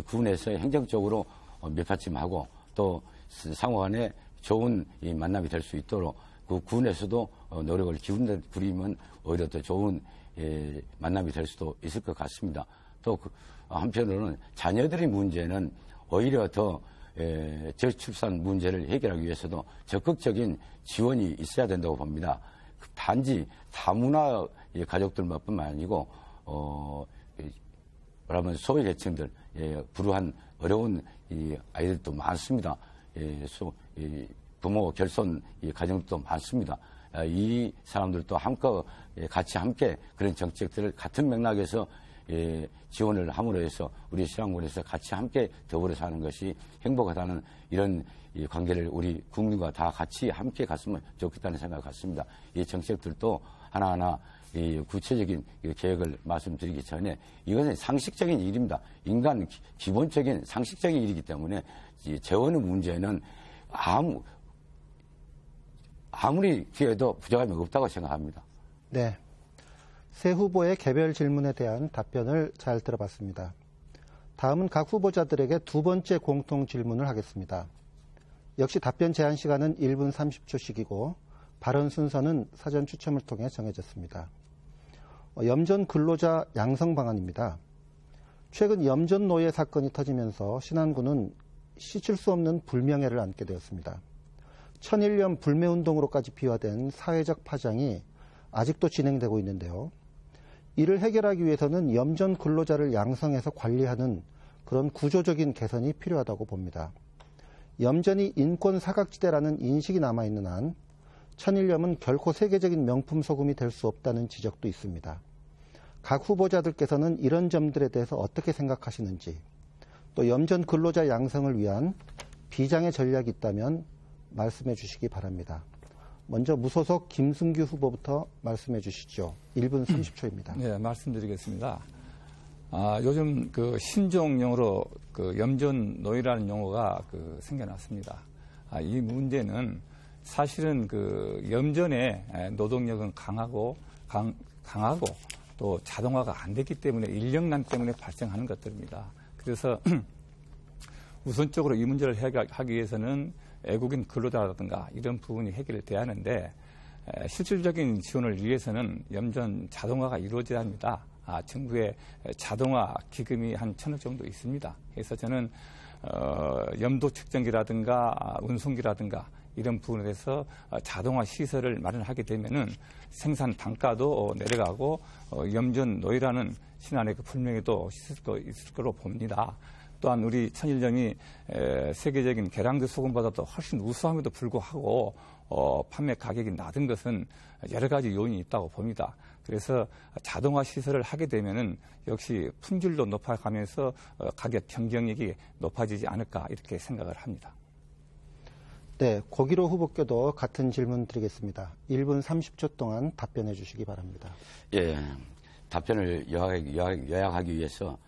군에서 행정적으로 밀받침하고 또 상호간에 좋은 만남이 될 수 있도록 그 군에서도 노력을 기울이면 오히려 더 좋은 만남이 될 수도 있을 것 같습니다. 또 한편으로는 자녀들의 문제는 오히려 더 저출산 문제를 해결하기 위해서도 적극적인 지원이 있어야 된다고 봅니다. 단지 다문화 가족들뿐만 아니고 뭐라면 소외 계층들 불우한 어려운 아이들도 많습니다. 부모 결손 가정도 많습니다. 이 사람들도 같이 함께 그런 정책들을 같은 맥락에서 지원을 함으로 해서 우리 신안군에서 같이 함께 더불어 사는 것이 행복하다는 이런 관계를 우리 국민과 다 같이 함께 갔으면 좋겠다는 생각을 갖습니다. 이 정책들도 하나하나 구체적인 계획을 말씀드리기 전에 이것은 상식적인 일입니다. 인간 기본적인 상식적인 일이기 때문에 재원의 문제는 아무리 기회도 부족함이 없다고 생각합니다. 네. 세 후보의 개별 질문에 대한 답변을 잘 들어봤습니다. 다음은 각 후보자들에게 두 번째 공통 질문을 하겠습니다. 역시 답변 제한 시간은 1분 30초씩이고 발언 순서는 사전 추첨을 통해 정해졌습니다. 염전 근로자 양성 방안입니다. 최근 염전 노예 사건이 터지면서 신안군은 씻을 수 없는 불명예를 안게 되었습니다. 천일염 불매운동으로까지 비화된 사회적 파장이 아직도 진행되고 있는데요. 이를 해결하기 위해서는 염전 근로자를 양성해서 관리하는 그런 구조적인 개선이 필요하다고 봅니다. 염전이 인권 사각지대라는 인식이 남아있는 한 천일염은 결코 세계적인 명품 소금이 될 수 없다는 지적도 있습니다. 각 후보자들께서는 이런 점들에 대해서 어떻게 생각하시는지, 또 염전 근로자 양성을 위한 비장의 전략이 있다면 말씀해 주시기 바랍니다. 먼저 무소속 김승규 후보부터 말씀해 주시죠. 1분 30초입니다. 네, 말씀드리겠습니다. 요즘 그 신종용어로 그 염전 노예라는 용어가 생겨났습니다. 이 문제는 사실은 그 염전의 노동력은 강하고 또 자동화가 안 됐기 때문에 인력난 때문에 발생하는 것들입니다. 그래서 우선적으로 이 문제를 해결하기 위해서는 외국인 근로자라든가 이런 부분이 해결이 돼야 하는데 실질적인 지원을 위해서는 염전 자동화가 이루어져야 합니다. 정부의 자동화 기금이 한 1,000억 정도 있습니다. 그래서 저는 염도 측정기라든가 운송기라든가 이런 부분에 대해서 자동화 시설을 마련하게 되면은 생산 단가도 내려가고 염전 노예라는 신안의 그 불명예도 있을 거로 봅니다. 또한 우리 천일염이 세계적인 계량주 소금보다도 훨씬 우수함에도 불구하고 판매 가격이 낮은 것은 여러 가지 요인이 있다고 봅니다. 그래서 자동화 시설을 하게 되면은 역시 품질도 높아가면서 가격 경쟁력이 높아지지 않을까 이렇게 생각을 합니다. 네, 고기로 후보께도 같은 질문 드리겠습니다. 1분 30초 동안 답변해 주시기 바랍니다. 예, 답변을 요약하기 위해서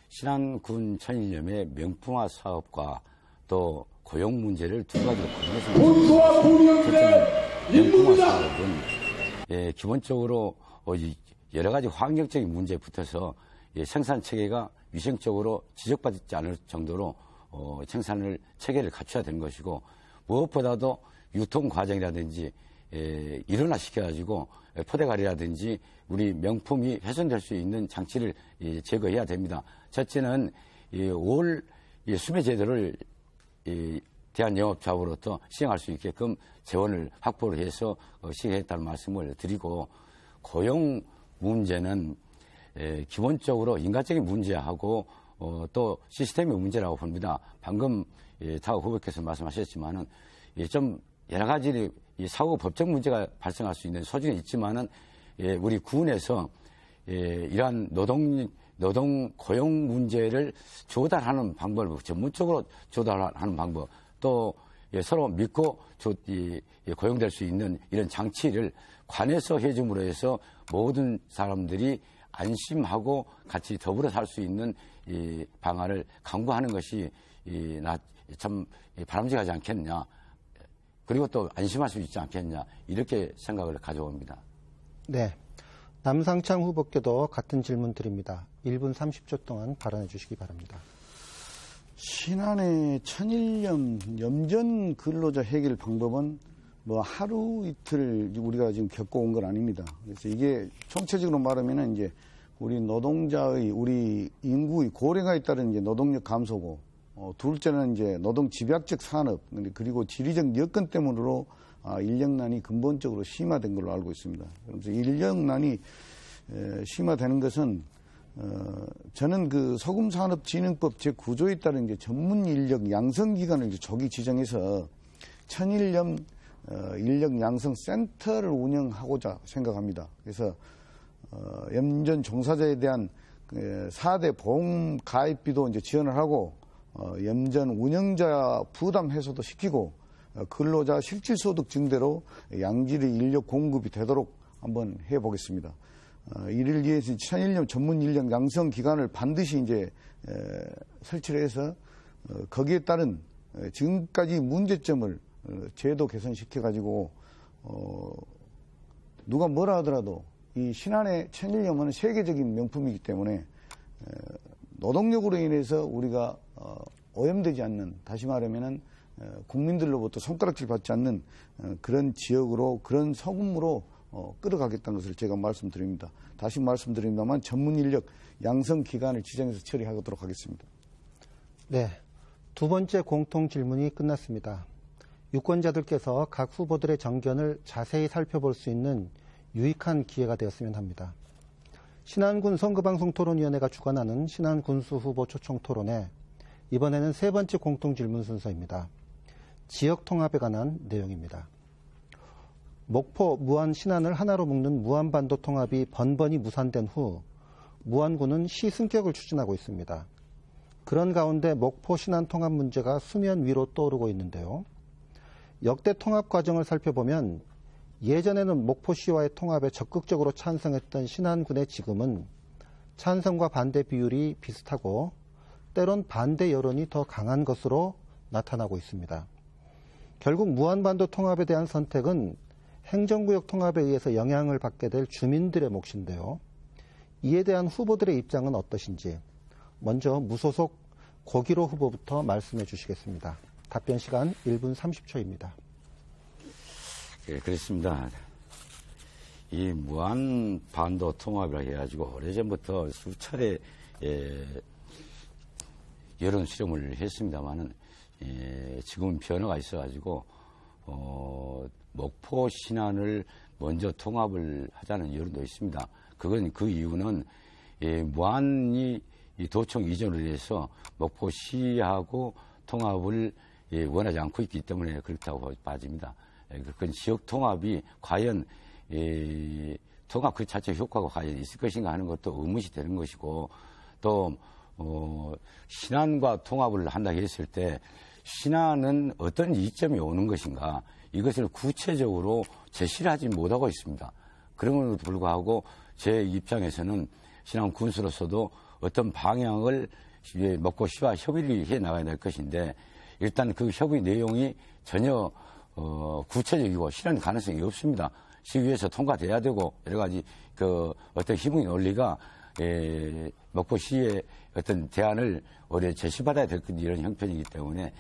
신안군 천일염의 명품화 사업과 또 고용 문제를 두 가지로 구분했습니다. 명품화 사업은 기본적으로 여러 가지 환경적인 문제에 붙어서 생산 체계가 위생적으로 지적받지 않을 정도로 생산을 체계를 갖춰야 되는 것이고, 무엇보다도 유통 과정이라든지 일원화시켜가지고 포대가리라든지 우리 명품이 훼손될 수 있는 장치를 제거해야 됩니다. 첫째는 5월 수배 제도를 대한영업자로부터 시행할 수 있게끔 재원을 확보를 해서 시행했다는 말씀을 드리고, 고용 문제는 기본적으로 인간적인 문제하고 또 시스템의 문제라고 봅니다. 방금 타 후보께서 말씀하셨지만은 좀 여러 가지 사후 법적 문제가 발생할 수 있는 소지는 있지만은 우리 군에서 이러한 노동 고용 문제를 조달하는 방법을 전문적으로 조달하는 방법, 또 서로 믿고 고용될 수 있는 이런 장치를 관에서 해줌으로 해서 모든 사람들이 안심하고 같이 더불어 살 수 있는 이 방안을 강구하는 것이 참 바람직하지 않겠냐. 그리고 또 안심할 수 있지 않겠냐. 이렇게 생각을 가져옵니다. 네. 남상창 후보께도 같은 질문 드립니다. 1분 30초 동안 발언해 주시기 바랍니다. 신안의 천일염 염전 근로자 해결 방법은 뭐 하루 이틀 우리가 지금 겪어온 건 아닙니다. 그래서 이게 총체적으로 말하면은 이제 우리 노동자의 우리 인구의 고령화에 따른 이제 노동력 감소고, 둘째는 이제 노동 집약적 산업 그리고 지리적 여건 때문으로 인력난이 근본적으로 심화된 걸로 알고 있습니다. 그래서 인력난이 심화되는 것은 저는 그 소금산업진흥법 제9조에 따른 이제 전문 인력 양성 기관을 조기 지정해서 천일염 인력 양성 센터를 운영하고자 생각합니다. 그래서 염전 종사자에 대한 4대 보험 가입비도 이제 지원을 하고 염전 운영자 부담 해소도 시키고 근로자 실질소득 증대로 양질의 인력 공급이 되도록 한번 해보겠습니다. 이를 위해서 천일염 전문 인력 양성 기관을 반드시 이제 설치를 해서 거기에 따른 지금까지 문제점을 제도 개선시켜가지고 누가 뭐라 하더라도 이 신안의 천일염은 세계적인 명품이기 때문에 노동력으로 인해서 우리가 오염되지 않는, 다시 말하면은 국민들로부터 손가락질 받지 않는 그런 지역으로, 그런 소금으로 끌어가겠다는 것을 제가 말씀드립니다. 다시 말씀드립니다만 전문 인력 양성 기간을 지정해서 처리하도록 하겠습니다. 네, 두 번째 공통 질문이 끝났습니다. 유권자들께서 각 후보들의 정견을 자세히 살펴볼 수 있는 유익한 기회가 되었으면 합니다. 신안군 선거방송토론위원회가 주관하는 신안군수 후보 초청토론회, 이번에는 세 번째 공통 질문 순서입니다. 지역 통합에 관한 내용입니다. 목포, 무안, 신안을 하나로 묶는 무안반도 통합이 번번이 무산된 후 무안군은 시승격을 추진하고 있습니다. 그런 가운데 목포, 신안 통합 문제가 수면 위로 떠오르고 있는데요. 역대 통합 과정을 살펴보면 예전에는 목포시와의 통합에 적극적으로 찬성했던 신안군의 지금은 찬성과 반대 비율이 비슷하고 때론 반대 여론이 더 강한 것으로 나타나고 있습니다. 결국 무안반도 통합에 대한 선택은 행정구역 통합에 의해서 영향을 받게 될 주민들의 몫인데요. 이에 대한 후보들의 입장은 어떠신지 먼저 무소속 고기로 후보부터 말씀해 주시겠습니다. 답변 시간 1분 30초입니다. 예, 그렇습니다. 이 무안반도 통합이라 해가지고 오래전부터 수차례 여론 실험을 했습니다만은 지금은 변화가 있어가지고 목포 신안을 먼저 통합을 하자는 여론도 있습니다. 그건 그 이유는 무안이 이 도청 이전을 해서 목포시하고 통합을 원하지 않고 있기 때문에 그렇다고 봐집니다. 그건 지역 통합이 과연 통합 그 자체 효과가 과연 있을 것인가 하는 것도 의문이 되는 것이고, 또 신안과 통합을 한다고 했을 때 신안은 어떤 이점이 오는 것인가, 이것을 구체적으로 제시를 하지 못하고 있습니다. 그럼에도 불구하고 제 입장에서는 신안 군수로서도 어떤 방향을 목포시와 협의를 해 나가야 될 것인데, 일단 그 협의 내용이 전혀 구체적이고 실현 가능성이 없습니다. 시위에서 통과돼야 되고 여러 가지 그 어떤 희망의 논리가 목포시의 어떤 대안을 올해 제시받아야 될 이런 형편이기 때문에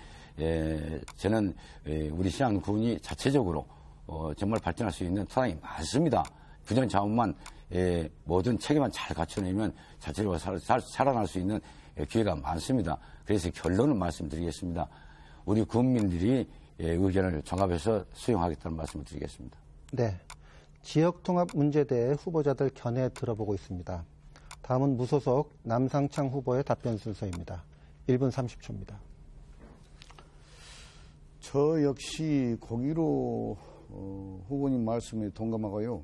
저는 우리 신안군이 자체적으로 정말 발전할 수 있는 토양이 많습니다. 부정 자원만 모든 체계만 잘 갖춰내면 자체적으로 살아날 수 있는 기회가 많습니다. 그래서 결론을 말씀드리겠습니다. 우리 국민들이 의견을 종합해서 수용하겠다는 말씀을 드리겠습니다. 네, 지역 통합 문제에 대해 후보자들 견해 들어보고 있습니다. 다음은 무소속 남상창 후보의 답변 순서입니다. 1분 30초입니다. 저 역시 고기로 후보님 말씀에 동감하고요.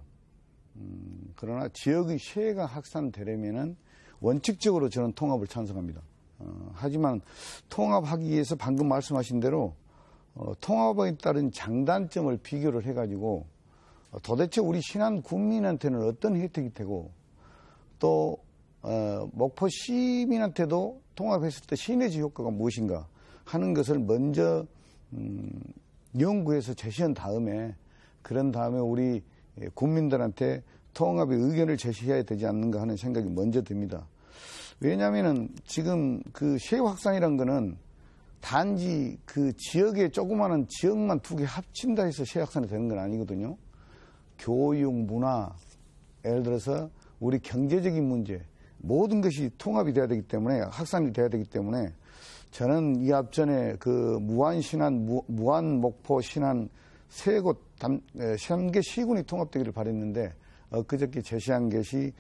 그러나 지역의 시혜가 확산되려면은 원칙적으로 저는 통합을 찬성합니다. 하지만 통합하기 위해서 방금 말씀하신 대로 통합에 따른 장단점을 비교를 해가지고 도대체 우리 신안 군민한테는 어떤 혜택이 되고 또 목포 시민한테도 통합했을 때 시너지 효과가 무엇인가 하는 것을 먼저 연구해서 제시한 다음에, 그런 다음에 우리 국민들한테 통합의 의견을 제시해야 되지 않는가 하는 생각이 먼저 듭니다. 왜냐하면은 지금 그 시의 확산이란 거는 단지 그 지역의 조그마한 지역만 두 개 합친다 해서 시의 확산이 되는 건 아니거든요. 교육, 문화, 예를 들어서 우리 경제적인 문제, 모든 것이 통합이 돼야 되기 때문에, 확산이 돼야 되기 때문에 저는 이 앞전에 그 무안, 신안, 무안, 목포, 신안 세 곳, 3개 시군이 통합되기를 바랬는데 그저께 제시한 것이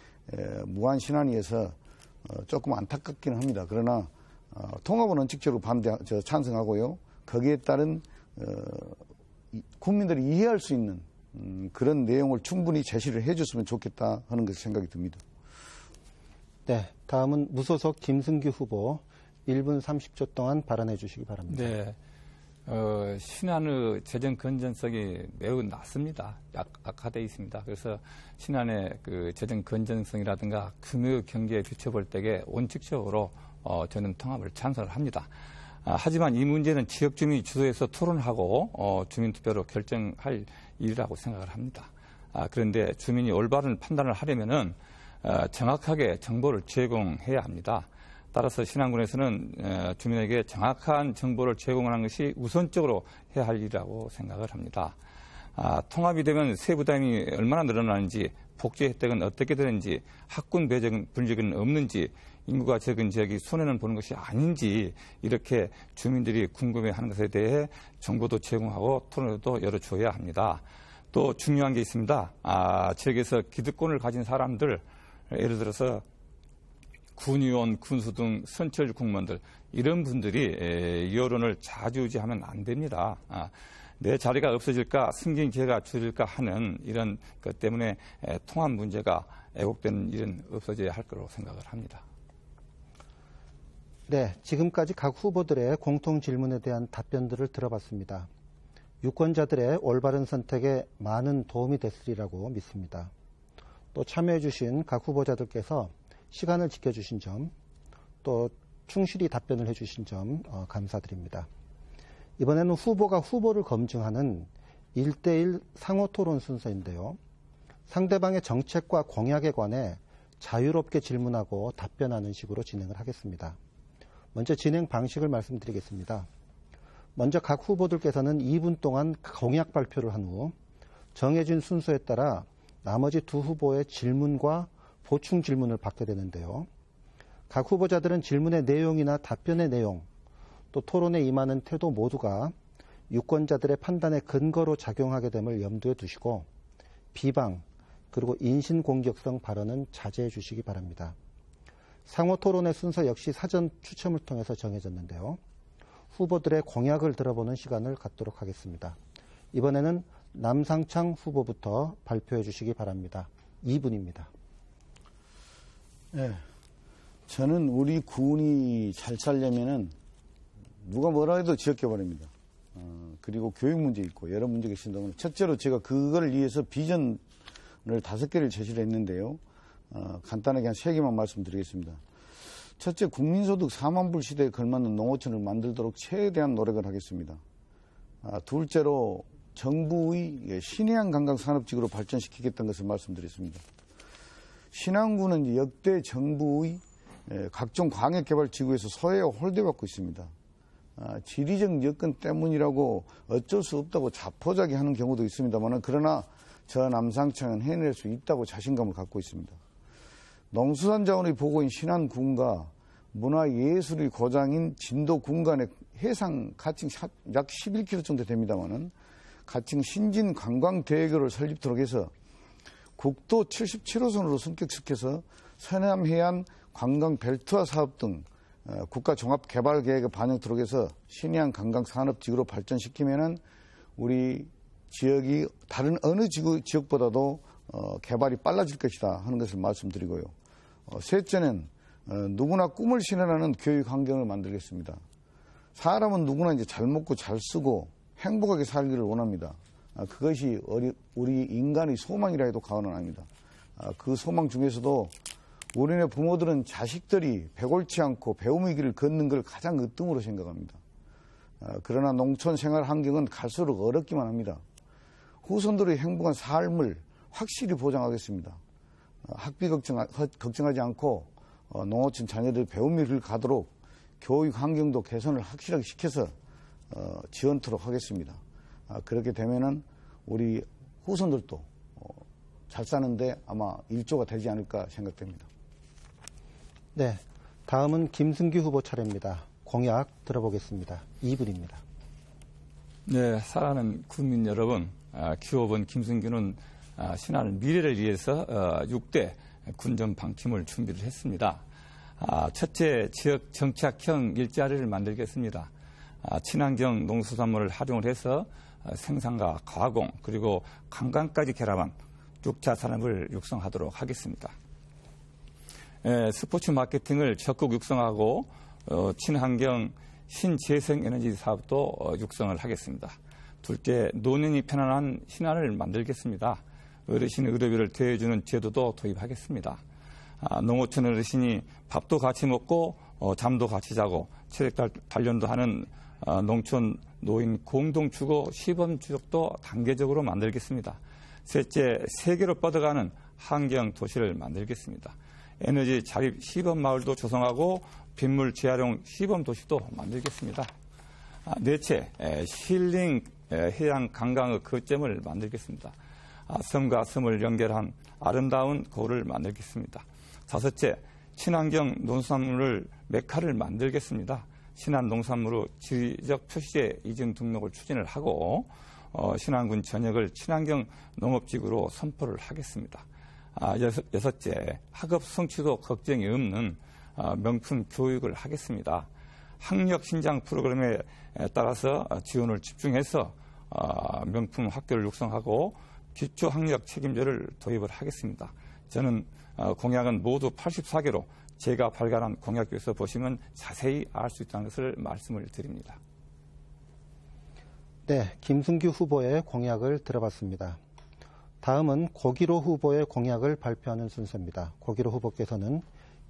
무안, 신안이어서 조금 안타깝기는 합니다. 그러나 통합은 원칙적으로 찬성하고요. 거기에 따른 국민들이 이해할 수 있는 그런 내용을 충분히 제시를 해줬으면 좋겠다 하는 것이 생각이 듭니다. 네, 다음은 무소속 김승규 후보 1분 30초 동안 발언해 주시기 바랍니다. 네, 신안의 재정 건전성이 매우 낮습니다. 악화되어 있습니다. 그래서 신안의 그 재정 건전성이라든가 금융 경제에 비춰볼 때에 원칙적으로 저는 통합을 찬성을 합니다. 하지만 이 문제는 지역 주민이 주도해서 토론하고 주민투표로 결정할 일이라고 생각을 합니다. 그런데 주민이 올바른 판단을 하려면은 정확하게 정보를 제공해야 합니다. 따라서 신안군에서는 주민에게 정확한 정보를 제공하는 것이 우선적으로 해야 할 일이라고 생각을 합니다. 통합이 되면 세부담이 얼마나 늘어나는지, 복지 혜택은 어떻게 되는지, 학군 분쟁은 없는지, 인구가 적은 지역이 손해는 보는 것이 아닌지 이렇게 주민들이 궁금해하는 것에 대해 정보도 제공하고 토론도 열어줘야 합니다. 또 중요한 게 있습니다. 지역에서 기득권을 가진 사람들, 예를 들어서 군의원, 군수 등 선출 공무원들 이런 분들이 여론을 좌지우지하면 안 됩니다. 내 자리가 없어질까, 승진 기회가 줄일까 하는 이런 것 때문에 통합 문제가 애곡되는 일은 없어져야 할 거라고 생각을 합니다. 네, 지금까지 각 후보들의 공통 질문에 대한 답변들을 들어봤습니다. 유권자들의 올바른 선택에 많은 도움이 됐으리라고 믿습니다. 또 참여해주신 각 후보자들께서 시간을 지켜주신 점, 또 충실히 답변을 해주신 점 감사드립니다. 이번에는 후보가 후보를 검증하는 1대1 상호토론 순서인데요. 상대방의 정책과 공약에 관해 자유롭게 질문하고 답변하는 식으로 진행을 하겠습니다. 먼저 진행 방식을 말씀드리겠습니다. 먼저 각 후보들께서는 2분 동안 공약 발표를 한 후 정해진 순서에 따라 나머지 두 후보의 질문과 보충 질문을 받게 되는데요. 각 후보자들은 질문의 내용이나 답변의 내용, 또 토론에 임하는 태도 모두가 유권자들의 판단의 근거로 작용하게 됨을 염두에 두시고 비방, 그리고 인신공격성 발언은 자제해 주시기 바랍니다. 상호 토론의 순서 역시 사전 추첨을 통해서 정해졌는데요. 후보들의 공약을 들어보는 시간을 갖도록 하겠습니다. 이번에는 남상창 후보부터 발표해 주시기 바랍니다. 2분입니다. 네, 저는 우리 군이 잘 살려면은 누가 뭐라 해도 지역개발입니다. 그리고 교육 문제 있고 여러 문제가 있습니다. 첫째로 제가 그걸 위해서 비전을 5개를 제시를 했는데요. 간단하게 한 3개만 말씀드리겠습니다. 첫째, 국민소득 4만 불 시대에 걸맞는 농어촌을 만들도록 최대한 노력을 하겠습니다. 둘째로 정부의 신해안 관광산업지구로 발전시키겠다는 것을 말씀드렸습니다. 신안군은 역대 정부의 각종 광역개발지구에서 소외와 홀대받고 있습니다. 지리적 여건 때문이라고 어쩔 수 없다고 자포자기하는 경우도 있습니다만, 그러나 저 남상창은 해낼 수 있다고 자신감을 갖고 있습니다. 농수산 자원의 보고인 신안군과 문화예술의 고장인 진도군 간의 해상 가칭 약 11km 정도 됩니다만은 가칭 신진 관광대교를 설립토록 해서 국도 77호선으로 승격시켜서 서남 해안 관광 벨트화 사업 등 국가 종합 개발 계획에 반영토록 해서 신해안 관광 산업지구로 발전시키면은 우리 지역이 다른 어느 지역보다도 개발이 빨라질 것이다 하는 것을 말씀드리고요. 셋째는 누구나 꿈을 실현하는 교육 환경을 만들겠습니다. 사람은 누구나 이제 잘 먹고 잘 쓰고 행복하게 살기를 원합니다. 그것이 우리 인간의 소망이라 해도 과언은 아닙니다. 그 소망 중에서도 우리네 부모들은 자식들이 배골치 않고 배움의 길을 걷는 걸 가장 으뜸으로 생각합니다. 그러나 농촌 생활 환경은 갈수록 어렵기만 합니다. 후손들의 행복한 삶을 확실히 보장하겠습니다. 학비 걱정하지 않고 농어촌 자녀들 배움의 길을 가도록 교육 환경도 개선을 확실하게 시켜서 지원토록 하겠습니다. 그렇게 되면은 우리 후손들도 잘 사는데 아마 일조가 되지 않을까 생각됩니다. 네, 다음은 김승규 후보 차례입니다. 공약 들어보겠습니다. 2분입니다. 네, 사랑하는 국민 여러분, 기호번 김승규는 신안을 미래를 위해서 6대 군정 방침을 준비를 했습니다. 첫째, 지역 정착형 일자리를 만들겠습니다. 친환경 농수산물을 활용을 해서 생산과 가공 그리고 관광까지 결합한 6차 산업을 육성하도록 하겠습니다. 스포츠 마케팅을 적극 육성하고 친환경 신재생에너지 사업도 육성을 하겠습니다. 둘째, 노년이 편안한 신안을 만들겠습니다. 어르신 의료비를 대해주는 제도도 도입하겠습니다. 농어촌 어르신이 밥도 같이 먹고 잠도 같이 자고 체력 단련도 하는 농촌 노인 공동주거 시범주택도 단계적으로 만들겠습니다. 셋째, 세계로 뻗어가는 환경 도시를 만들겠습니다. 에너지 자립 시범 마을도 조성하고 빗물 재활용 시범 도시도 만들겠습니다. 넷째, 힐링 해양 관광의 거점을 만들겠습니다. 섬과 섬을 연결한 아름다운 고를 만들겠습니다. 다섯째, 친환경 농산물 메카를 만들겠습니다. 신안 농산물의 지리적 표시제 이전 등록을 추진을 하고 신안군 전역을 친환경 농업지구로 선포를 하겠습니다. 여섯째, 학업 성취도 걱정이 없는 명품 교육을 하겠습니다. 학력 신장 프로그램에 따라서 지원을 집중해서 명품 학교를 육성하고 기초 학력 책임제를 도입을 하겠습니다. 저는 공약은 모두 84개로 제가 발간한 공약에서 보시면 자세히 알 수 있다는 것을 말씀을 드립니다. 네, 김승규 후보의 공약을 들어봤습니다. 다음은 고기로 후보의 공약을 발표하는 순서입니다. 고기로 후보께서는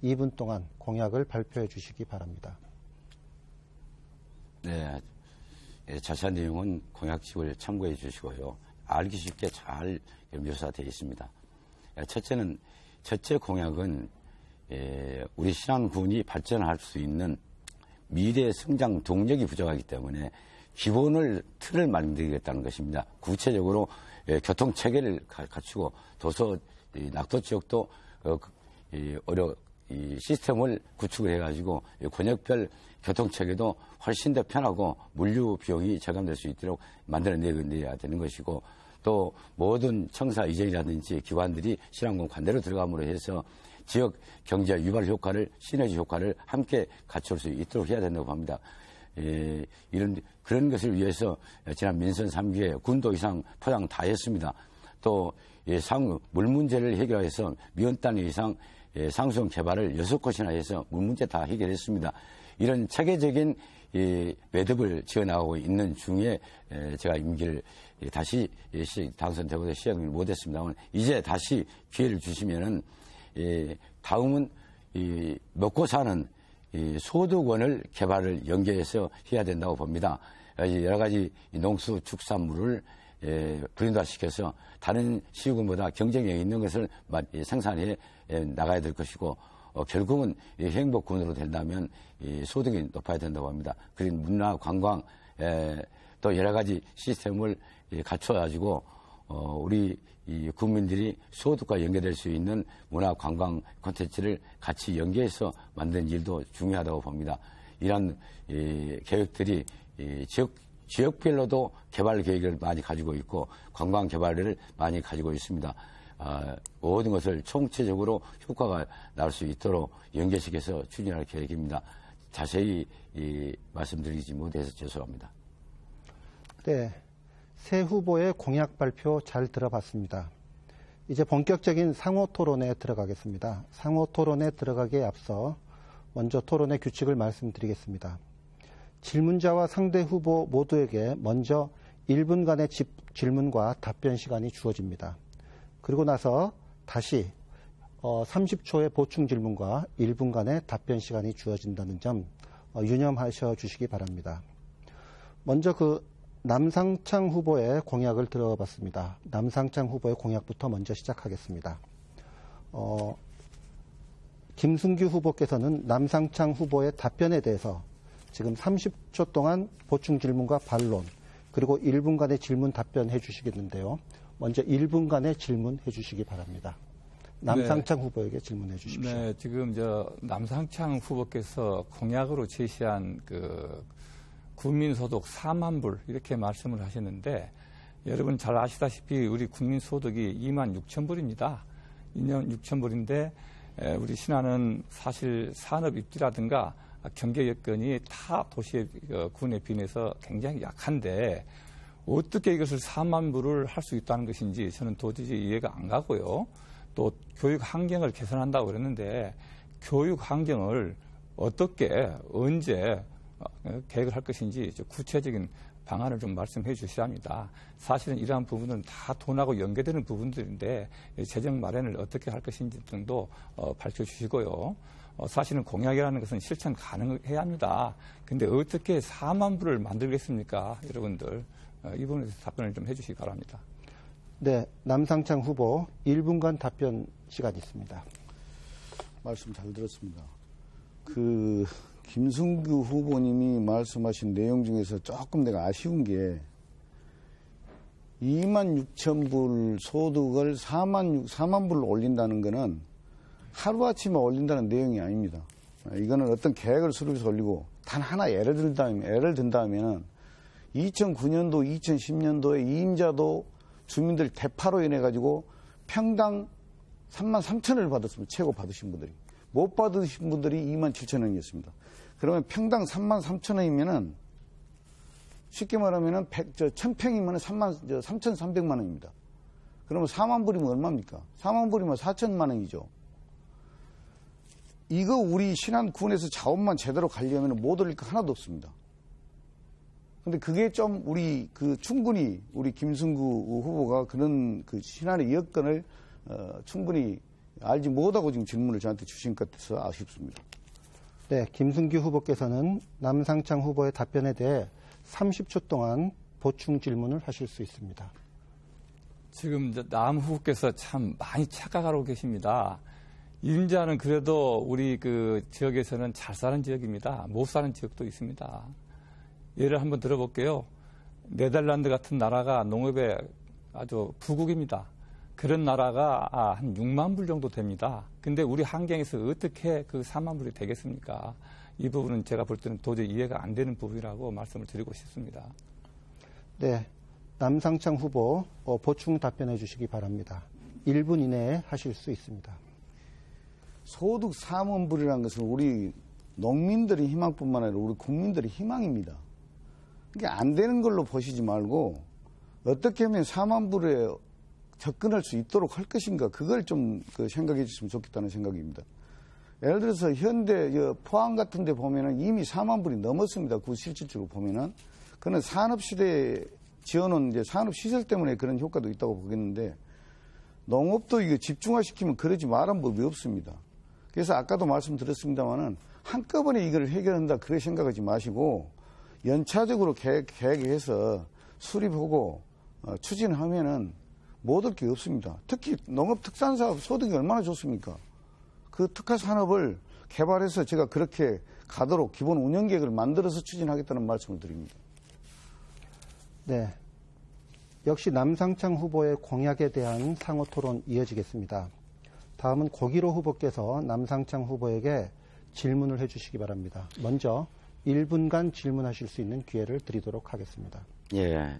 2분 동안 공약을 발표해 주시기 바랍니다. 네, 자세한 내용은 공약집을 참고해 주시고요. 알기 쉽게 잘 묘사되어 있습니다. 첫째 공약은 우리 신안군이 발전할 수 있는 미래 성장 동력이 부족하기 때문에 기본을 틀을 만들겠다는 것입니다. 구체적으로 교통체계를 갖추고 낙도 지역도 시스템을 구축을 해가지고 권역별 교통체계도 훨씬 더 편하고 물류 비용이 절감될 수 있도록 만들어내야 되는 것이고, 또 모든 청사 이전이라든지 기관들이 신안군 관내로 들어감으로 해서 지역 경제 유발 효과를, 시너지 효과를 함께 갖출 수 있도록 해야 된다고 합니다. 그런 것을 위해서 지난 민선 3기에 군도 이상 포장 다 했습니다. 또 물 문제를 해결해서 미원 단위 이상 상수원 개발을 6곳이나 해서 물 문제 다 해결했습니다. 이런 체계적인 매듭을 지어나가고 있는 중에 제가 임기를 다시 당선되고도 시행을 못했습니다만, 이제 다시 기회를 주시면은 다음은 먹고 사는 소득원을 개발을 연계해서 해야 된다고 봅니다. 여러 가지 농수축산물을 브랜드화시켜서 다른 시군보다 경쟁력 있는 것을 생산해 나가야 될 것이고, 결국은 행복군으로 된다면 소득이 높아야 된다고 합니다. 그리고 문화, 관광, 또 여러 가지 시스템을 갖춰가지고 우리 국민들이 소득과 연계될 수 있는 문화, 관광 콘텐츠를 같이 연계해서 만드는 일도 중요하다고 봅니다. 이런 계획들이 지역별로도 개발 계획을 많이 가지고 있고 관광 개발을 많이 가지고 있습니다. 모든 것을 총체적으로 효과가 날 수 있도록 연계시켜서 추진할 계획입니다. 자세히 말씀드리지 못해서 죄송합니다. 네, 새 후보의 공약 발표 잘 들어봤습니다. 이제 본격적인 상호 토론에 들어가겠습니다. 상호 토론에 들어가기에 앞서 먼저 토론의 규칙을 말씀드리겠습니다. 질문자와 상대 후보 모두에게 먼저 1분간의 질문과 답변 시간이 주어집니다. 그리고 나서 다시 30초의 보충 질문과 1분간의 답변 시간이 주어진다는 점 유념하셔 주시기 바랍니다. 먼저 남상창 후보의 공약을 들어봤습니다. 남상창 후보의 공약부터 먼저 시작하겠습니다. 김승규 후보께서는 남상창 후보의 답변에 대해서 지금 30초 동안 보충 질문과 반론, 그리고 1분간의 질문 답변해 주시겠는데요. 먼저 1분간의 질문해 주시기 바랍니다. 남상창 후보에게 질문해 주십시오. 네, 지금 남상창 후보께서 공약으로 제시한 국민소득 4만 불 이렇게 말씀을 하셨는데, 여러분 잘 아시다시피 우리 국민소득이 2만 6천 불입니다. 2년 6천 불인데 우리 신안은 사실 산업 입지라든가 경제 여건이 타 도시의 군에 비해서 굉장히 약한데 어떻게 이것을 4만 불을 할 수 있다는 것인지 저는 도저히 이해가 안 가고요. 또 교육 환경을 개선한다고 그랬는데 교육 환경을 어떻게 언제 계획을 할 것인지 구체적인 방안을 좀 말씀해 주셔야 합니다. 사실은 이러한 부분은 다 돈하고 연계되는 부분들인데 재정 마련을 어떻게 할 것인지 등도 밝혀주시고요. 사실은 공약이라는 것은 실천 가능해야 합니다. 근데 어떻게 4만 부를 만들겠습니까? 여러분들 이 부분에서 답변을 좀 해주시기 바랍니다. 네, 남상창 후보 1분간 답변 시간 있습니다. 말씀 잘 들었습니다. 김승규 후보님이 말씀하신 내용 중에서 조금 내가 아쉬운 게 26,000불 소득을 4만 불로 올린다는 거는 하루아침에 올린다는 내용이 아닙니다. 이거는 어떤 계획을 수립해서 올리고 단 하나 예를 든다면은 2009년도, 2010년도에 이임자도 주민들 대파로 인해 가지고 평당 33,000원을 받았습니다. 최고 받으신 분들이. 못 받으신 분들이 27,000원이었습니다. 그러면 평당 33,000원이면은 쉽게 말하면은 1000평이면 3,300만 원입니다. 그러면 4만 불이면 얼마입니까? 4만 불이면 4천만 원이죠. 이거 우리 신안군에서 자원만 제대로 가려면 못 올릴 거 하나도 없습니다. 근데 그게 좀 충분히 우리 김승구 후보가 그런 신안의 여건을 충분히 알지 못하고 지금 질문을 저한테 주신 것 같아서 아쉽습니다. 네, 김승규 후보께서는 남상창 후보의 답변에 대해 30초 동안 보충 질문을 하실 수 있습니다. 지금 남 후보께서 참 많이 착각하고 계십니다. 임자는 그래도 우리 지역에서는 잘 사는 지역입니다. 못 사는 지역도 있습니다. 예를 한번 들어볼게요. 네덜란드 같은 나라가 농업에 아주 부국입니다. 그런 나라가 한 6만 불 정도 됩니다. 근데 우리 환경에서 어떻게 4만 불이 되겠습니까? 이 부분은 제가 볼 때는 도저히 이해가 안 되는 부분이라고 말씀을 드리고 싶습니다. 네, 남상창 후보 보충 답변해 주시기 바랍니다. 1분 이내에 하실 수 있습니다. 소득 4만 불이라는 것은 우리 농민들의 희망뿐만 아니라 우리 국민들의 희망입니다. 그게 안 되는 걸로 보시지 말고 어떻게 하면 4만 불에 접근할 수 있도록 할 것인가 그걸 좀 생각해 주시면 좋겠다는 생각입니다. 예를 들어서 현대 포항 같은 데 보면은 이미 4만 불이 넘었습니다. 그 실질적으로 보면은 그는 산업시대에 지어놓은 이제 산업시설 때문에 그런 효과도 있다고 보겠는데 농업도 이거 집중화시키면 그러지 말한 법이 없습니다. 그래서 아까도 말씀드렸습니다만은 한꺼번에 이걸 해결한다 그렇게 생각하지 마시고 연차적으로 계획해서 수립하고 추진하면은 못 할 게 없습니다. 특히 농업 특산사업 소득이 얼마나 좋습니까? 그 특화 산업을 개발해서 제가 그렇게 가도록 기본 운영 계획을 만들어서 추진하겠다는 말씀을 드립니다. 네. 역시 남상창 후보의 공약에 대한 상호 토론 이어지겠습니다. 다음은 고기로 후보께서 남상창 후보에게 질문을 해주시기 바랍니다. 먼저 1분간 질문하실 수 있는 기회를 드리도록 하겠습니다. 예,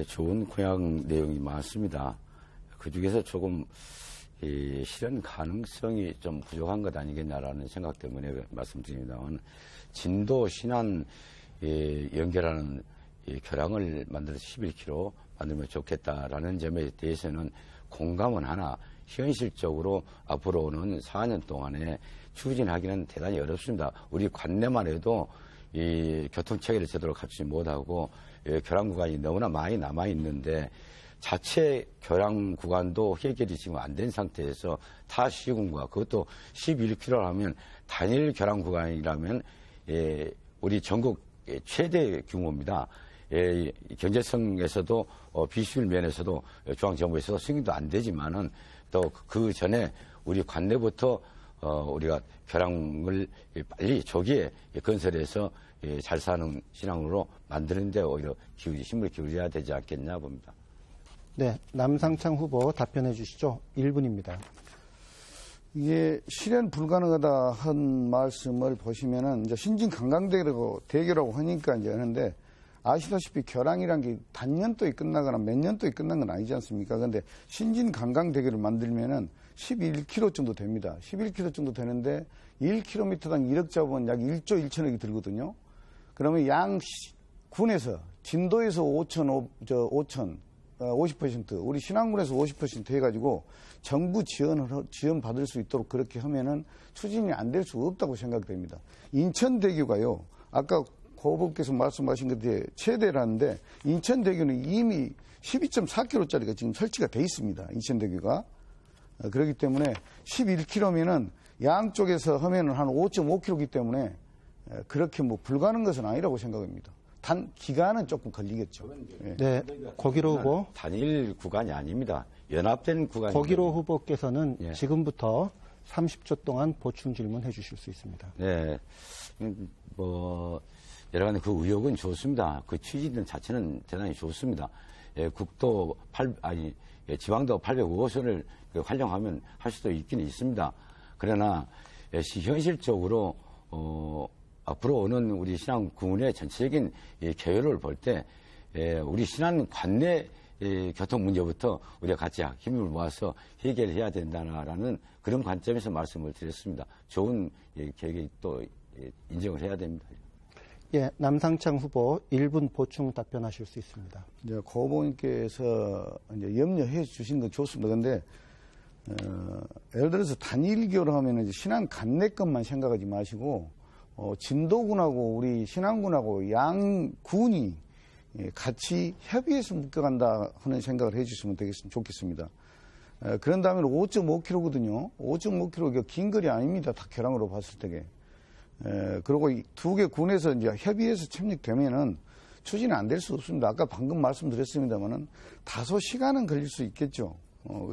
좋은 공약 내용이 많습니다. 그중에서 조금 실현 가능성이 좀 부족한 것 아니겠냐라는 생각 때문에 말씀드립니다만 진도 신안 연결하는 교량을 만들어서 11km 만들면 좋겠다라는 점에 대해서는 공감은 하나 현실적으로 앞으로 오는 4년 동안에 추진하기는 대단히 어렵습니다. 우리 관내만 해도 이 교통체계를 제대로 갖추지 못하고 교량 구간이 너무나 많이 남아 있는데 자체 교량 구간도 해결이 지금 안 된 상태에서 타 시군과 그것도 11km 하면 단일 교량 구간이라면 우리 전국 최대 규모입니다. 경제성에서도 비수율 면에서도 중앙정부에서도 승인도 안 되지만은 또 그 전에 우리 관내부터 우리가 교량을 빨리 조기에 건설해서 잘 사는 신앙으로 만드는 데 오히려 힘을 기울여야 되지 않겠냐 봅니다. 네, 남상창 후보 답변해 주시죠. 1분입니다. 이게 실현 불가능하다 한 말씀을 보시면은 이제 신진 관광대교라고 하니까 이제 하는데 아시다시피 교량이란 게 단년도에 끝나거나 몇 년도에 끝난 건 아니지 않습니까? 그런데 신진 관광대교를 만들면은 11km 정도 됩니다. 11km 정도 되는데 1km당 1억 잡으면 약 1조 1천억이 들거든요. 그러면 양 군에서 진도에서 50% 우리 신안군에서 50% 해가지고 정부 지원 받을 수 있도록 그렇게 하면은 추진이 안 될 수 없다고 생각됩니다. 인천대교가요. 아까 고 후보께서 말씀하신 것에 최대라는데 인천대교는 이미 12.4km짜리가 지금 설치가 돼 있습니다. 인천대교가. 그렇기 때문에 11km면은 양쪽에서 하면은 한 5.5km이기 때문에 그렇게 뭐 불가능한 것은 아니라고 생각합니다. 단 기간은 조금 걸리겠죠. 네, 거기로 후보. 단일 구간이 아닙니다. 연합된 구간이. 거기로 후보께서는 예. 지금부터 30초 동안 보충 질문해 주실 수 있습니다. 네, 뭐 여러 가지 그 의혹은 좋습니다. 그 취지 자체는 대단히 좋습니다. 예, 국도 지방도 805호선을 활용하면 할 수도 있긴 있습니다. 그러나 현실적으로 앞으로 오는 우리 신안 군의 전체적인 계획을 볼 때 우리 신안 관내 교통 문제부터 우리가 같이 힘을 모아서 해결해야 된다라는 그런 관점에서 말씀을 드렸습니다. 좋은 계획이 또 인정을 해야 됩니다. 예, 남상창 후보 1분 보충 답변하실 수 있습니다. 이제 고 후보님께서 이제 염려해 주신 건 좋습니다. 그런데 예를 들어서 단일교를 하면 이제 신안 관내 것만 생각하지 마시고 진도군하고 우리 신안군하고 양 군이 같이 협의해서 묶여간다 하는 생각을 해주시면 좋겠습니다. 그런 다음에 5.5km거든요. 5.5km 긴 거리 아닙니다. 다 계량으로 봤을 때게. 그리고 두 개 군에서 이제 협의해서 협력되면은 추진이 안 될 수 없습니다. 아까 방금 말씀드렸습니다만은 다소 시간은 걸릴 수 있겠죠.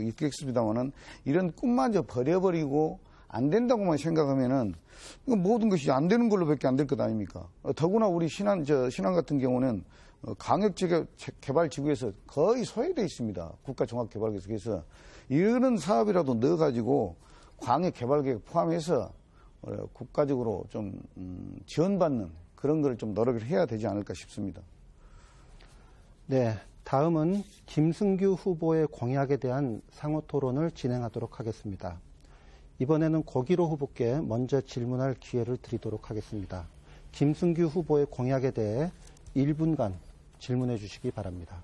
있겠습니다만은 이런 꿈마저 버려버리고 안 된다고만 생각하면은 모든 것이 안 되는 걸로밖에 안 될 것 아닙니까? 더구나 우리 신안 같은 경우는 강역개발지구에서 거의 소외되어 있습니다. 국가종합개발계획에서 이런 사업이라도 넣어가지고 광역개발계획 포함해서 국가적으로 좀 지원받는 그런 걸 좀 노력을 해야 되지 않을까 싶습니다. 네, 다음은 김승규 후보의 공약에 대한 상호 토론을 진행하도록 하겠습니다. 이번에는 고기로 후보께 먼저 질문할 기회를 드리도록 하겠습니다. 김승규 후보의 공약에 대해 1분간 질문해 주시기 바랍니다.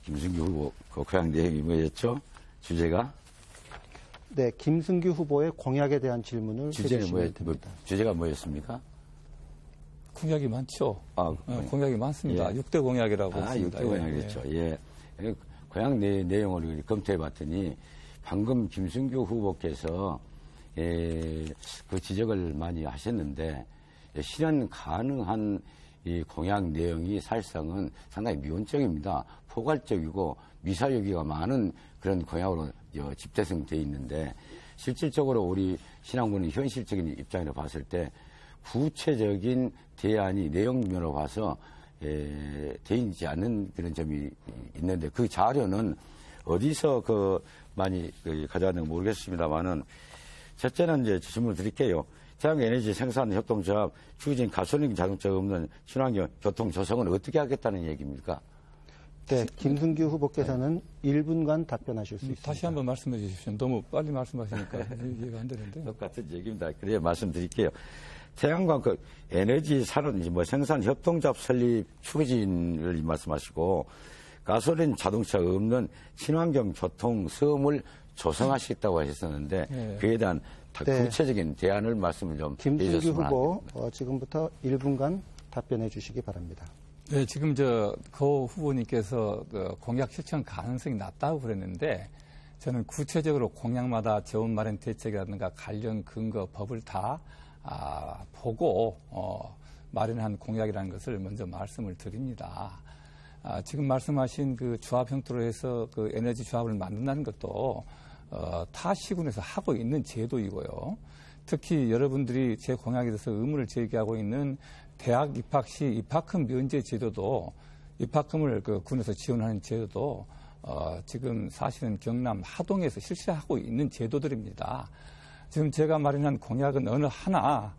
김승규 후보 그 공약 내용이 뭐였죠? 주제가? 네, 김승규 후보의 공약에 대한 질문을 해주시면 됩니다. 주제가 뭐였습니까? 공약이 많죠. 공약이 많습니다. 예. 6대 공약이라고 했습니다. 6대 공약이었죠. 예. 공약 내용을 검토해 봤더니 방금 김승규 후보께서 그 지적을 많이 하셨는데 실현 가능한 이 공약 내용이 사실상은 상당히 미온적입니다. 포괄적이고 미사여기가 많은 그런 공약으로 집대성되어 있는데 실질적으로 우리 신안군의 현실적인 입장으로 봤을 때 구체적인 대안이 내용면으로 봐서 되어 있지 않는 그런 점이 있는데 그 자료는 어디서 많이 가져왔는지 모르겠습니다만은 첫째는 이제 질문을 드릴게요. 태양에너지 생산협동조합 추진 가솔린 자동차 없는 친환경 교통 조성은 어떻게 하겠다는 얘기입니까? 네, 김승규 후보께서는 1분간 답변하실 수 있습니다. 다시 한번 말씀해 주십시오. 너무 빨리 말씀하시니까 이해가 안 되는데. 똑같은 얘기입니다. 그래야 말씀드릴게요. 태양광 에너지 산업 생산 협동조합 설립 추진을 말씀하시고 가솔린 자동차 없는 친환경 교통 섬을 조성하시겠다고 하셨었는데 네. 그에 대한 구체적인 대안을 말씀을 좀 김승규 해주셨으면 후보 지금부터 1분간 답변해 주시기 바랍니다. 네, 지금 고 후보님께서 공약 실천 가능성이 낮다고 그랬는데 저는 구체적으로 공약마다 재원 마련 대책이라든가 관련 근거 법을 다 보고 마련한 공약이라는 것을 먼저 말씀을 드립니다. 지금 말씀하신 그 조합 형태로 해서 그 에너지 조합을 만든다는 것도 타 시군에서 하고 있는 제도이고요. 특히 여러분들이 제 공약에 대해서 의문을 제기하고 있는 대학 입학 시 입학금 면제 제도도 입학금을 그 군에서 지원하는 제도도 지금 사실은 경남 하동에서 실시하고 있는 제도들입니다. 지금 제가 마련한 공약은 어느 하나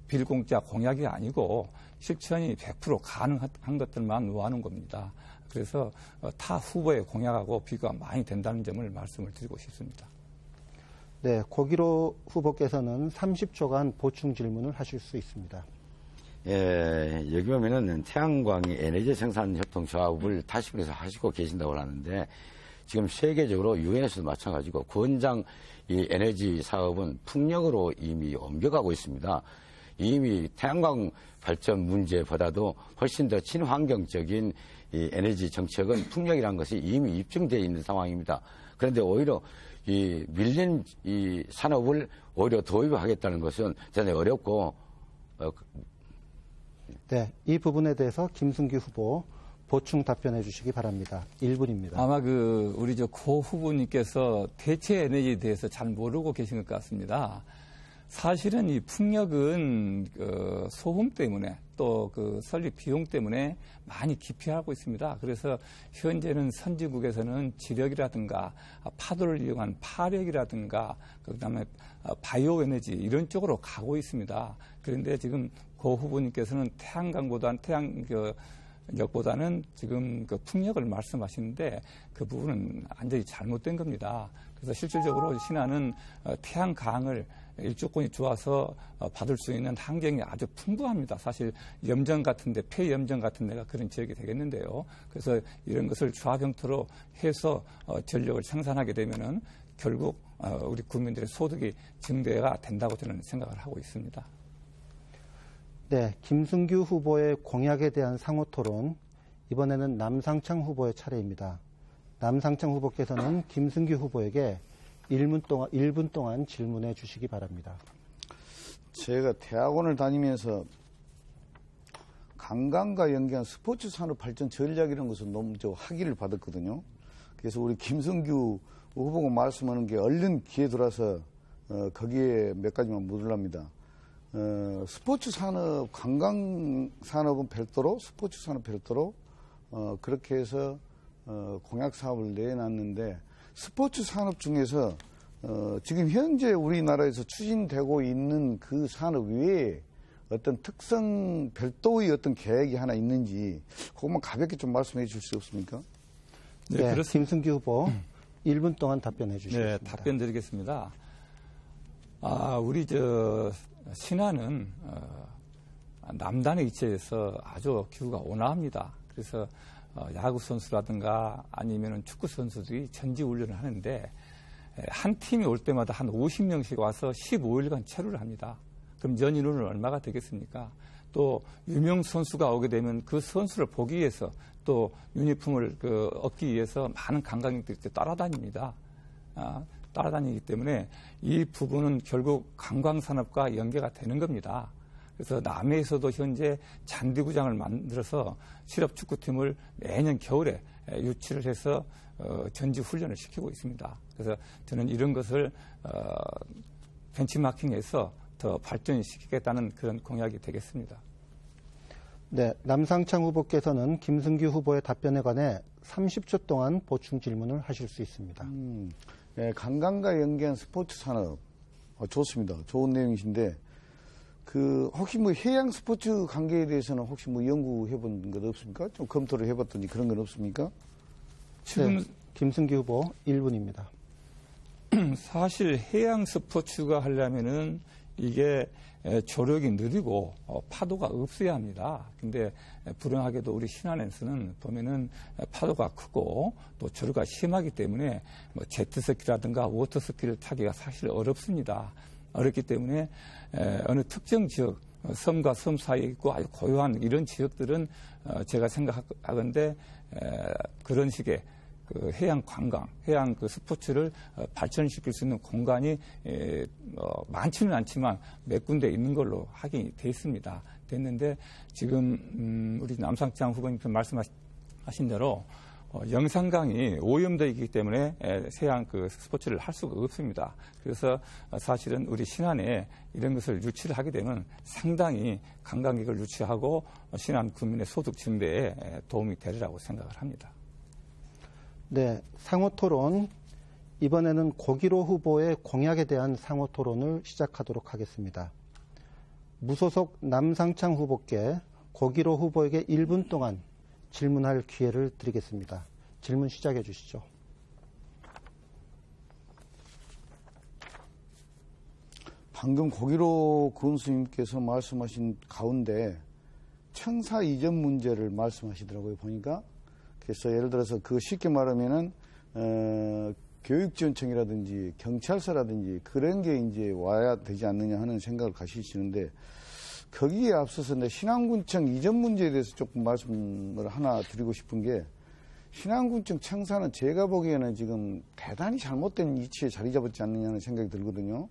빌공짜 공약이 아니고 실천이 100% 가능한 것들만 놓아놓은 겁니다. 그래서 타 후보의 공약하고 비교가 많이 된다는 점을 말씀을 드리고 싶습니다. 네, 고기로 후보께서는 30초간 보충 질문을 하실 수 있습니다. 예, 여기 보면은 태양광이 에너지 생산 협동조합을 타시군에서 하시고 계신다고 하는데 지금 세계적으로 유엔에서도 마찬가지고 권장 이 에너지 사업은 풍력으로 이미 옮겨가고 있습니다. 이미 태양광 발전 문제보다도 훨씬 더 친환경적인 이 에너지 정책은 풍력이라는 것이 이미 입증되어 있는 상황입니다. 그런데 오히려 이 밀린 이 산업을 오히려 도입하겠다는 것은 대단히 어렵고 네, 이 부분에 대해서 김승규 후보 보충 답변해 주시기 바랍니다. 1분입니다. 아마 우리 고 후보님께서 대체 에너지에 대해서 잘 모르고 계신 것 같습니다. 사실은 이 풍력은 소음 때문에 또 설립 비용 때문에 많이 기피하고 있습니다. 그래서 현재는 선진국에서는 지력이라든가 파도를 이용한 파력이라든가 그다음에 바이오 에너지 이런 쪽으로 가고 있습니다. 그런데 지금 고 후보님께서는 태양력보다는 지금 풍력을 말씀하시는데 그 부분은 완전히 잘못된 겁니다. 그래서 실질적으로 신안은 태양광을 일조권이 좋아서 받을 수 있는 환경이 아주 풍부합니다. 사실 염전 같은데, 폐염전 같은 데가 그런 지역이 되겠는데요. 그래서 이런 것을 좌병투로 해서 전력을 생산하게 되면은 결국 우리 국민들의 소득이 증대가 된다고 저는 생각을 하고 있습니다. 네, 김승규 후보의 공약에 대한 상호 토론, 이번에는 남상창 후보의 차례입니다. 남상창 후보께서는 김승규 후보에게 1분 동안 질문해 주시기 바랍니다. 제가 대학원을 다니면서 관광과 연계한 스포츠 산업 발전 전략이라는 것을 너무 학위를 받았거든요. 그래서 우리 김승규 후보가 말씀하는 게 얼른 귀에 들어와서 거기에 몇 가지만 묻으랍니다. 스포츠 산업, 관광 산업은 별도로, 스포츠 산업 별도로 그렇게 해서 공약 사업을 내놨는데 스포츠 산업 중에서 지금 현재 우리나라에서 추진되고 있는 그 산업 외에 어떤 특성 별도의 어떤 계획이 하나 있는지 그것만 가볍게 좀 말씀해 주실 수 없습니까? 네, 김승규 후보 1분 동안 답변해 주시겠습니다. 네, 답변 드리겠습니다. 우리 신안은 남단에 위치해서 아주 기후가 온화합니다. 그래서 야구 선수라든가 아니면 축구 선수들이 전지 훈련을 하는데 한 팀이 올 때마다 한 50명씩 와서 15일간 체류를 합니다. 그럼 연인원은 얼마가 되겠습니까? 또 유명 선수가 오게 되면 그 선수를 보기 위해서 또 유니폼을 얻기 위해서 많은 관광객들이 따라다닙니다. 따라다니기 때문에 이 부분은 결국 관광산업과 연계가 되는 겁니다. 그래서 남해에서도 현재 잔디구장을 만들어서 실업축구팀을 매년 겨울에 유치를 해서 전지 훈련을 시키고 있습니다. 그래서 저는 이런 것을 벤치마킹해서 더 발전시키겠다는 그런 공약이 되겠습니다. 네, 남상창 후보께서는 김승규 후보의 답변에 관해 30초 동안 보충 질문을 하실 수 있습니다. 네, 관광과 연계한 스포츠 산업 좋습니다. 좋은 내용이신데 혹시 해양 스포츠 관계에 대해서는 혹시 연구해 본 것 없습니까? 좀 검토를 해봤더니 그런 건 없습니까? 지금 네, 김승규 후보 1분입니다. 사실 해양 스포츠가 하려면은 이게 조력이 느리고 파도가 없어야 합니다. 근데 불행하게도 우리 신안에서는 보면은 파도가 크고 또 조류가 심하기 때문에 제트스키라든가 워터스키를 타기가 사실 어렵습니다. 어렵기 때문에 어느 특정 지역, 섬과 섬 사이에 있고 아주 고요한 이런 지역들은 제가 생각하건대 그런 식의 해양 관광, 해양 스포츠를 발전시킬 수 있는 공간이 많지는 않지만 몇 군데 있는 걸로 확인이 돼 있습니다. 됐는데 지금 우리 남상창 후보님께서 말씀하신 대로 영산강이 오염되어 있기 때문에 해양 스포츠를 할 수가 없습니다. 그래서 사실은 우리 신안에 이런 것을 유치를 하게 되면 상당히 관광객을 유치하고 신안 국민의 소득 증대에 도움이 되리라고 생각을 합니다. 네, 상호 토론. 이번에는 고기로 후보의 공약에 대한 상호 토론을 시작하도록 하겠습니다. 무소속 남상창 후보께 고기로 후보에게 1분 동안 질문할 기회를 드리겠습니다. 질문 시작해 주시죠. 방금 고기로 군수님께서 말씀하신 가운데 청사 이전 문제를 말씀하시더라고요, 보니까. 그래서 예를 들어서 쉽게 말하면은 교육지원청이라든지 경찰서라든지 그런 게 이제 와야 되지 않느냐 하는 생각을 가지시는데 거기에 앞서서 신안군청 이전 문제에 대해서 조금 말씀을 하나 드리고 싶은 게 신안군청 청사는 제가 보기에는 지금 대단히 잘못된 위치에 자리 잡았지 않느냐는 생각이 들거든요.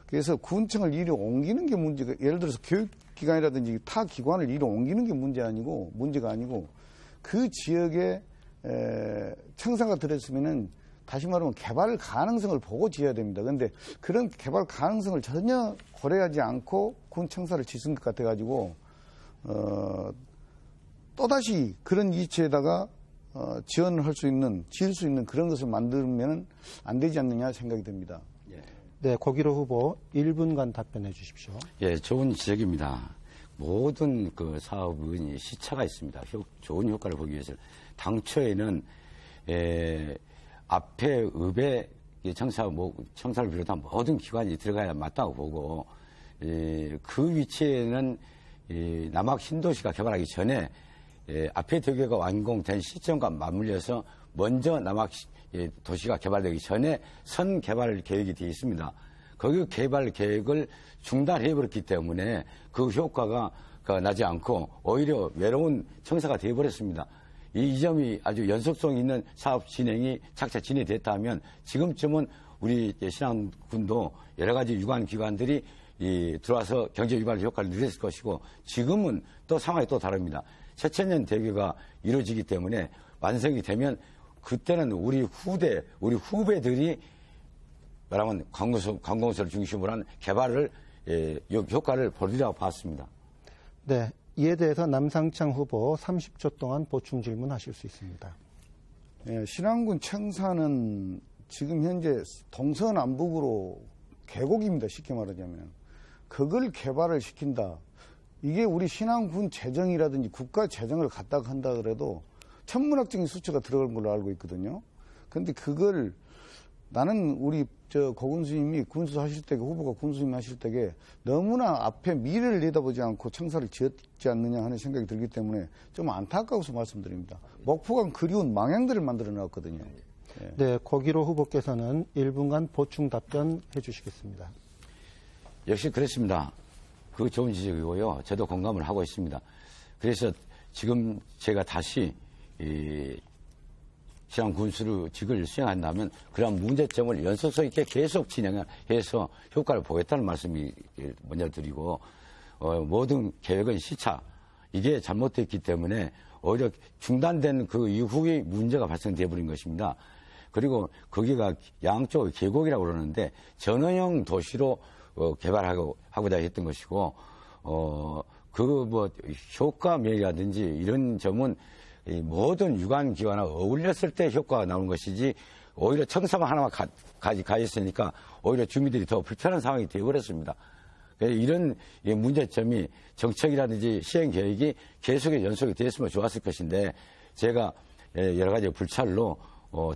그래서 군청을 이리 옮기는 게 문제가, 예를 들어서 교육기관이라든지 타 기관을 이리 옮기는 게 문제가 아니고 그 지역에 청사가 들었으면은 다시 말하면 개발 가능성을 보고 지어야 됩니다. 그런데 그런 개발 가능성을 전혀 고려하지 않고 군 청사를 짓은 것 같아가지고 또다시 그런 위치에다가 지원을 할 수 있는, 지을 수 있는 그런 것을 만들면 안 되지 않느냐 생각이 듭니다. 네, 고기로 후보 1분간 답변해 주십시오. 예, 좋은 지적입니다. 모든 그 사업은 시차가 있습니다. 좋은 효과를 보기 위해서 당초에는 앞에 읍에 청사를 비롯한 모든 기관이 들어가야 맞다고 보고 그 위치에는 남학 신도시가 개발하기 전에 앞에 대교가 완공된 시점과 맞물려서 먼저 남학 도시가 개발되기 전에 선 개발 계획이 되어 있습니다. 그 개발 계획을 중단해버렸기 때문에 그 효과가 나지 않고 오히려 외로운 청사가 되어버렸습니다. 이 점이 아주 연속성 있는 사업 진행이 착착 진행됐다면 지금쯤은 우리 신안군도 여러 가지 유관 기관들이 들어와서 경제 유발 효과를 누렸을 것이고 지금은 또 상황이 또 다릅니다. 최천년 대교가 이루어지기 때문에 완성이 되면 그때는 우리 후배들이 말하면 관공서를 중심으로 한 개발을 효과를 보리라고 봤습니다. 네, 이에 대해서 남상창 후보 30초 동안 보충 질문하실 수 있습니다. 예, 신안군 청사는 지금 현재 동서남북으로 계곡입니다. 쉽게 말하자면. 그걸 개발을 시킨다. 이게 우리 신안군 재정이라든지 국가 재정을 갖다가 한다 그래도 천문학적인 수치가 들어간 걸로 알고 있거든요. 그런데 그걸 나는 우리 고군수님이 군수 하실 때게 후보가 군수님 하실 때게 너무나 앞에 미래를 내다보지 않고 청사를 지었지 않느냐 하는 생각이 들기 때문에 좀 안타까워서 말씀드립니다. 목포강 그리운 망향들을 만들어 놨거든요. 네, 고기로 후보께서는 1분간 보충 답변해 주시겠습니다. 역시 그렇습니다. 그 좋은 지적이고요. 저도 공감을 하고 있습니다. 그래서 지금 제가 다시 신안 군수직을 수행한다면 그런 문제점을 연속성 있게 계속 진행해서 효과를 보겠다는 말씀이 먼저 드리고 모든 계획은 시차 이게 잘못됐기 때문에 오히려 중단된 그 이후에 문제가 발생돼 버린 것입니다. 그리고 거기가 양쪽 계곡이라고 그러는데 전원형 도시로 개발하고자 했던 것이고 효과 면이라든지 이런 점은 이 모든 유관 기관과 어울렸을 때 효과가 나오는 것이지 오히려 청사만 하나만 가 있으니까 오히려 주민들이 더 불편한 상황이 되어버렸습니다. 이런 문제점이 정책이라든지 시행 계획이 계속해서 연속이 됐으면 좋았을 것인데 제가 여러 가지 불찰로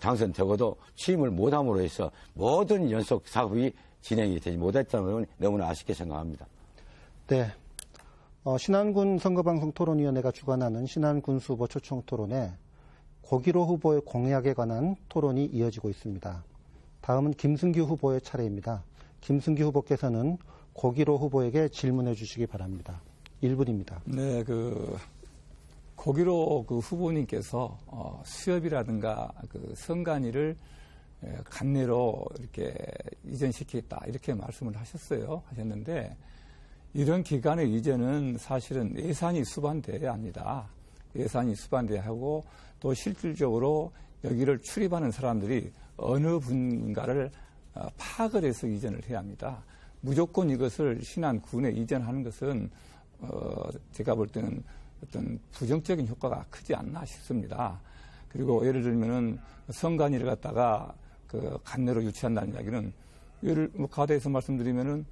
당선되고도 취임을 못함으로 해서 모든 연속 사업이 진행이 되지 못했다면 너무나 아쉽게 생각합니다. 네. 신안군 선거방송 토론위원회가 주관하는 신안군수 후보 초청 토론에 고기로 후보의 공약에 관한 토론이 이어지고 있습니다. 다음은 김승규 후보의 차례입니다. 김승규 후보께서는 고기로 후보에게 질문해 주시기 바랍니다. 1분입니다. 네, 고기로 후보님께서 수협이라든가 선관위를 관내로 이렇게 이전시키겠다 이렇게 말씀을 하셨는데 이런 기관의 이전은 사실은 예산이 수반돼야 합니다. 예산이 수반돼야 하고 또 실질적으로 여기를 출입하는 사람들이 어느 분가를 파악을 해서 이전을 해야 합니다. 무조건 이것을 신안군에 이전하는 것은 제가 볼 때는 어떤 부정적인 효과가 크지 않나 싶습니다. 그리고 예를 들면은 선관위를 갖다가 관내로 유치한다는 이야기는 가대에서 말씀드리면은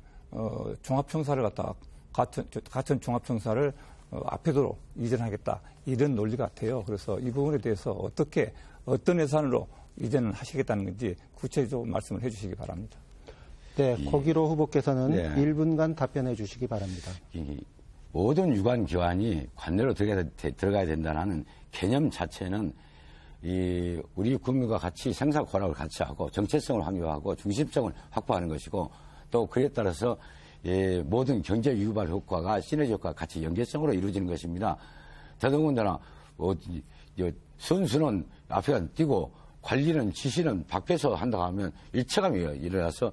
종합청사를 갖다가 같은 종합청사를 앞에도로 이전하겠다 이런 논리 같아요. 그래서 이 부분에 대해서 어떤 예산으로 이전을 하시겠다는 건지 구체적으로 말씀을 해주시기 바랍니다. 네, 고기로 후보께서는 네. 1분간 답변해 주시기 바랍니다. 모든 유관 기관이 관내로 들어가야 된다는 개념 자체는 우리 국민과 같이 생사 권한을 같이 하고 정체성을 확보하고 중심성을 확보하는 것이고 또 그에 따라서 모든 경제 유발 효과가 시너지 효과가 같이 연계성으로 이루어지는 것입니다. 더더군다나 선수는 앞에 뛰고 관리는 지시는 밖에서 한다고 하면 일체감이 일어나서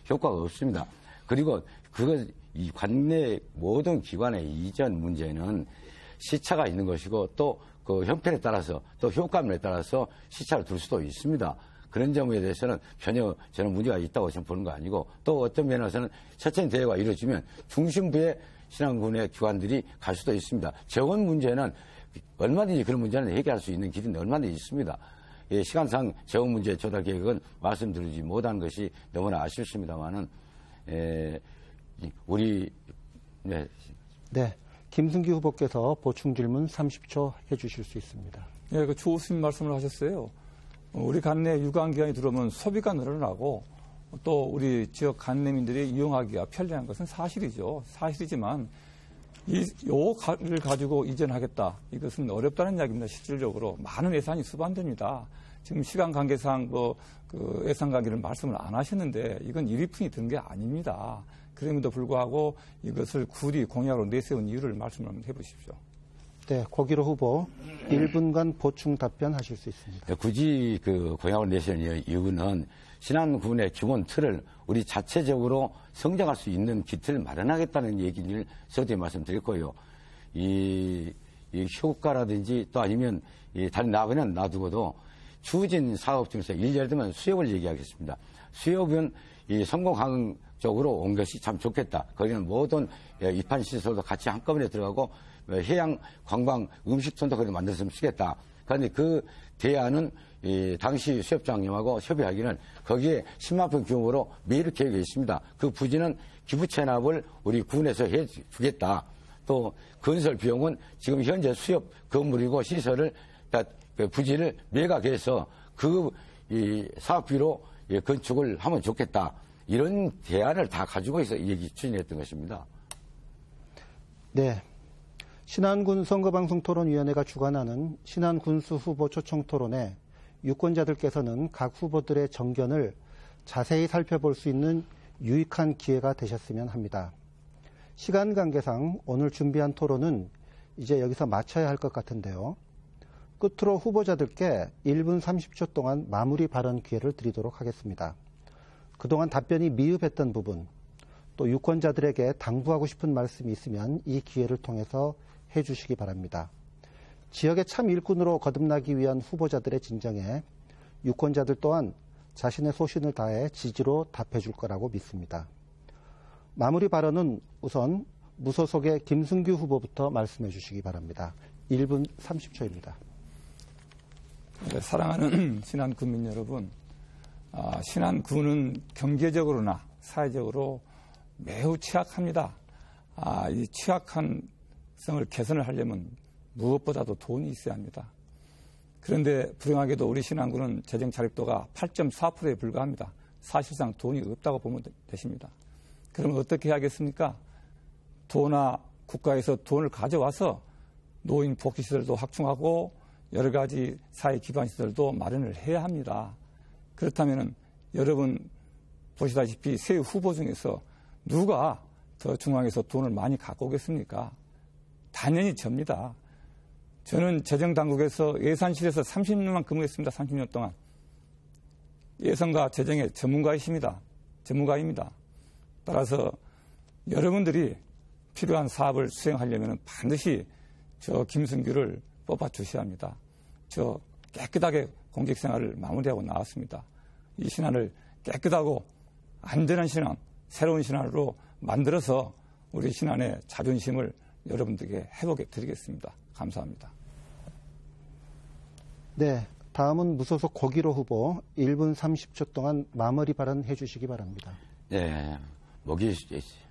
효과가 없습니다. 그리고 이 관내 모든 기관의 이전 문제는 시차가 있는 것이고 또 그 형편에 따라서 또 효과물에 따라서 시차를 둘 수도 있습니다. 그런 점에 대해서는 전혀 저는 문제가 있다고 저는 보는 거 아니고 또 어떤 면에서는 첫째 대회가 이루어지면 중심부에 신안군의 기관들이 갈 수도 있습니다. 재원 문제는 얼마든지 그런 문제는 해결할 수 있는 길은 얼마든지 있습니다. 시간상 재원 문제 조달 계획은 말씀드리지 못한 것이 너무나 아쉽습니다만은 우리 네. 김승기 후보께서 보충 질문 30초 해주실 수 있습니다. 예, 그 좋으신 말씀을 하셨어요. 우리 관내 유관기관이 들어오면 소비가 늘어나고 또 우리 지역 관내민들이 이용하기가 편리한 것은 사실이죠. 사실이지만 요를 가지고 이전하겠다. 이것은 어렵다는 이야기입니다. 실질적으로 많은 예산이 수반됩니다. 지금 시간 관계상 그 예산 관계를 말씀을 안 하셨는데 이건 일위풍이 든 게 아닙니다. 그럼에도 불구하고 이것을 굳이 공약으로 내세운 이유를 말씀을 한번 해보십시오. 네, 고기로 후보 1분간 보충 답변하실 수 있습니다. 굳이 그 공약을 내세운 이유는 신안군의 기본 틀을 우리 자체적으로 성장할 수 있는 기틀을 마련하겠다는 얘기를 서두에 말씀드렸고요. 이 효과라든지 또 아니면 다른 나그는 놔두고도 추진 사업 중에서 예를 들면 수협을 얘기하겠습니다. 수협은 이 성공한 쪽으로 온 것이 참 좋겠다. 거기는 모든 입판 시설도 같이 한꺼번에 들어가고 해양 관광 음식촌도 거기 만들었으면 쓰겠다. 그런데 그 대안은 당시 수협장님하고 협의하기는 거기에 10만 평 규모로 매일 계획이 있습니다. 그 부지는 기부 체납을 우리 군에서 해주겠다. 또 건설 비용은 지금 현재 수협 건물이고 시설을 부지를 매각해서 이 사업비로 건축을 하면 좋겠다. 이런 대안을 다 가지고 있어 얘기 추진했던 것입니다. 네. 신안군 선거방송토론위원회가 주관하는 신안군수 후보 초청토론에 유권자들께서는 각 후보들의 정견을 자세히 살펴볼 수 있는 유익한 기회가 되셨으면 합니다. 시간 관계상 오늘 준비한 토론은 이제 여기서 마쳐야 할 것 같은데요. 끝으로 후보자들께 1분 30초 동안 마무리 발언 기회를 드리도록 하겠습니다. 그동안 답변이 미흡했던 부분, 또 유권자들에게 당부하고 싶은 말씀이 있으면 이 기회를 통해서 해주시기 바랍니다. 지역의 참 일꾼으로 거듭나기 위한 후보자들의 진정에 유권자들 또한 자신의 소신을 다해 지지로 답해줄 거라고 믿습니다. 마무리 발언은 우선 무소속의 김승규 후보부터 말씀해 주시기 바랍니다. 1분 30초입니다. 네, 사랑하는 신안 군민 여러분, 신안군은 경제적으로나 사회적으로 매우 취약합니다. 이 취약한 성을 개선을 하려면 무엇보다도 돈이 있어야 합니다. 그런데 불행하게도 우리 신안군은 재정 자립도가 8.4%에 불과합니다. 사실상 돈이 없다고 보면 되십니다. 그러면 어떻게 해야겠습니까? 도나 국가에서 돈을 가져와서 노인 복지시설도 확충하고 여러 가지 사회 기반 시설도 마련을 해야 합니다. 그렇다면 여러분 보시다시피 세 후보 중에서 누가 더 중앙에서 돈을 많이 갖고 오겠습니까? 당연히 접니다. 저는 재정당국에서 예산실에서 30년만 근무했습니다. 30년 동안. 예산과 재정의 전문가입니다. 따라서 여러분들이 필요한 사업을 수행하려면 반드시 저 김승규를 뽑아 주셔야 합니다. 저 깨끗하게 공직생활을 마무리하고 나왔습니다. 이 신안을 깨끗하고 안전한 신안, 새로운 신안으로 만들어서 우리 신안의 자존심을 여러분들에게 회복해 드리겠습니다. 감사합니다. 네, 다음은 무소속 고기로 후보 1분 30초 동안 마무리 발언해 주시기 바랍니다. 네, 목이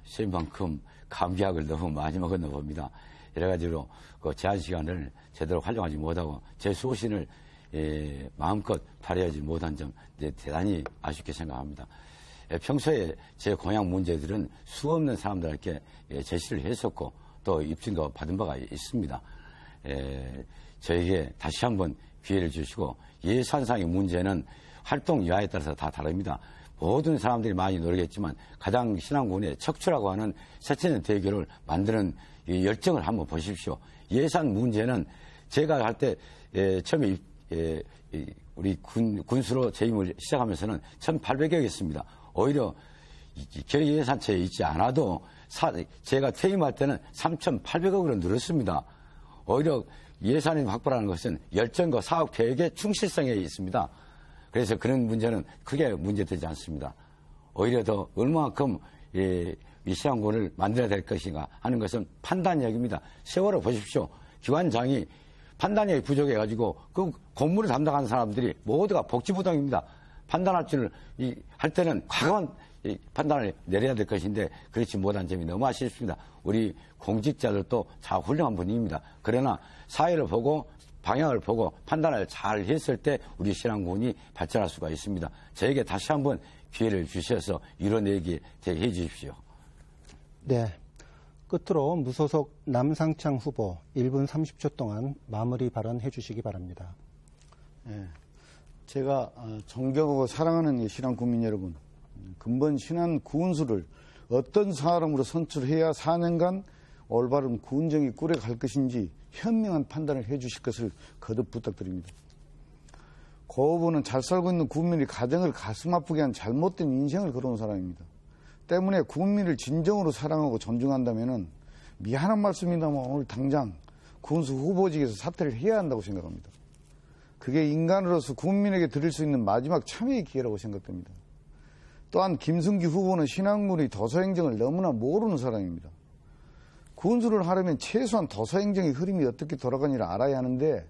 쉴 만큼 감기약을 너무 많이 먹었나 봅니다. 여러 가지로 그 제한 시간을 제대로 활용하지 못하고 제 소신을 마음껏 발휘하지 못한 점 대단히 아쉽게 생각합니다. 평소에 제 공약 문제들은 수없는 사람들에게 제시를 했었고 또 입증도 받은 바가 있습니다. 저에게 다시 한번 기회를 주시고 예산상의 문제는 활동 여하에 따라서 다 다릅니다. 모든 사람들이 많이 노력했지만 가장 신안군의 척추라고 하는 세천년 대교를 만드는 이 열정을 한번 보십시오. 예산 문제는 제가 할 때 처음에 우리 군수로 재임을 시작하면서는 1,800억이었습니다. 오히려 결의예산처에 있지 않아도 제가 퇴임할 때는 3,800억으로 늘었습니다. 오히려 예산이 확보라는 것은 열정과 사업 계획의 충실성에 있습니다. 그래서 그런 문제는 크게 문제되지 않습니다. 오히려 더 얼마만큼 이 시한군을 만들어야 될 것인가 하는 것은 판단력입니다. 세월호 보십시오. 기관장이 판단력이 부족해가지고 그 공무를 담당하는 사람들이 모두가 복지부동입니다. 판단할 줄을 할 때는 과감한 판단을 내려야 될 것인데 그렇지 못한 점이 너무 아쉽습니다. 우리 공직자들도 다 훌륭한 분입니다. 그러나 사회를 보고 방향을 보고 판단을 잘 했을 때 우리 신안군이 발전할 수가 있습니다. 저에게 다시 한번 기회를 주셔서 이뤄내게 되게 해 주십시오. 네. 끝으로 무소속 남상창 후보 1분 30초 동안 마무리 발언해 주시기 바랍니다. 네. 제가 존경하고 사랑하는 신안 국민 여러분, 근본 신안 군수를 어떤 사람으로 선출해야 4년간 올바른 군정이 꾸려갈 것인지 현명한 판단을 해 주실 것을 거듭 부탁드립니다. 고 후보는 잘 살고 있는 국민의 가정을 가슴 아프게 한 잘못된 인생을 걸어온 사람입니다. 때문에 국민을 진정으로 사랑하고 존중한다면 미안한 말씀입니다만 오늘 당장 군수 후보직에서 사퇴를 해야 한다고 생각합니다. 그게 인간으로서 국민에게 드릴 수 있는 마지막 참여의 기회라고 생각됩니다. 또한 김승기 후보는 신안군의 도서행정을 너무나 모르는 사람입니다. 군수를 하려면 최소한 도서행정의 흐름이 어떻게 돌아가는지를 알아야 하는데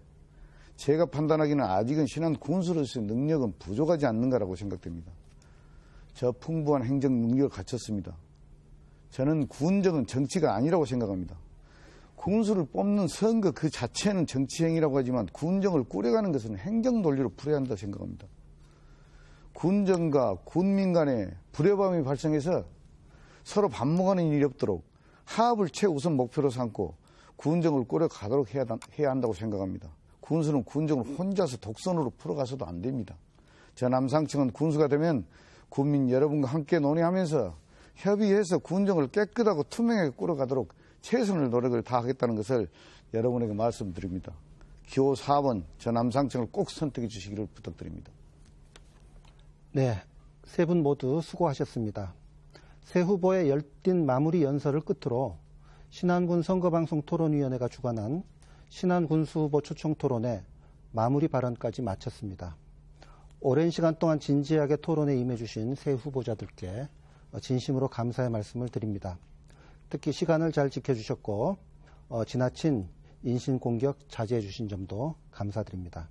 제가 판단하기는 아직은 신안 군수로서의 능력은 부족하지 않는가라고 생각됩니다. 저 풍부한 행정 능력을 갖췄습니다. 저는 군정은 정치가 아니라고 생각합니다. 군수를 뽑는 선거 그 자체는 정치행위라고 하지만 군정을 꾸려가는 것은 행정 논리로 풀어야 한다고 생각합니다. 군정과 군민 간에 불협화음이 발생해서 서로 반목하는 일이 없도록 화합을 최우선 목표로 삼고 군정을 꾸려가도록 해야 한다고 생각합니다. 군수는 군정을 혼자서 독선으로 풀어가서도 안 됩니다. 저 남상층은 군수가 되면 국민 여러분과 함께 논의하면서 협의해서 군정을 깨끗하고 투명하게 꾸려가도록 최선의 노력을 다하겠다는 것을 여러분에게 말씀드립니다. 기호 4번 저 남상층을 꼭 선택해 주시기를 부탁드립니다. 네, 세 분 모두 수고하셨습니다. 새 후보의 열띤 마무리 연설을 끝으로 신안군 선거방송 토론위원회가 주관한 신안군수 후보 초청 토론회 마무리 발언까지 마쳤습니다. 오랜 시간 동안 진지하게 토론에 임해주신 새 후보자들께 진심으로 감사의 말씀을 드립니다. 특히 시간을 잘 지켜주셨고 지나친 인신공격 자제해 주신 점도 감사드립니다.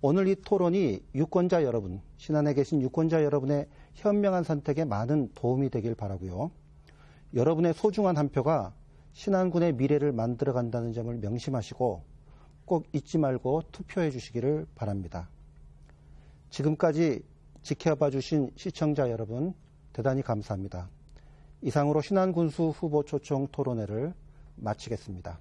오늘 이 토론이 유권자 여러분, 신안에 계신 유권자 여러분의 현명한 선택에 많은 도움이 되길 바라고요. 여러분의 소중한 한 표가 신안군의 미래를 만들어간다는 점을 명심하시고 꼭 잊지 말고 투표해 주시기를 바랍니다. 지금까지 지켜봐 주신 시청자 여러분 대단히 감사합니다. 이상으로 신안군수 후보 초청 토론회를 마치겠습니다.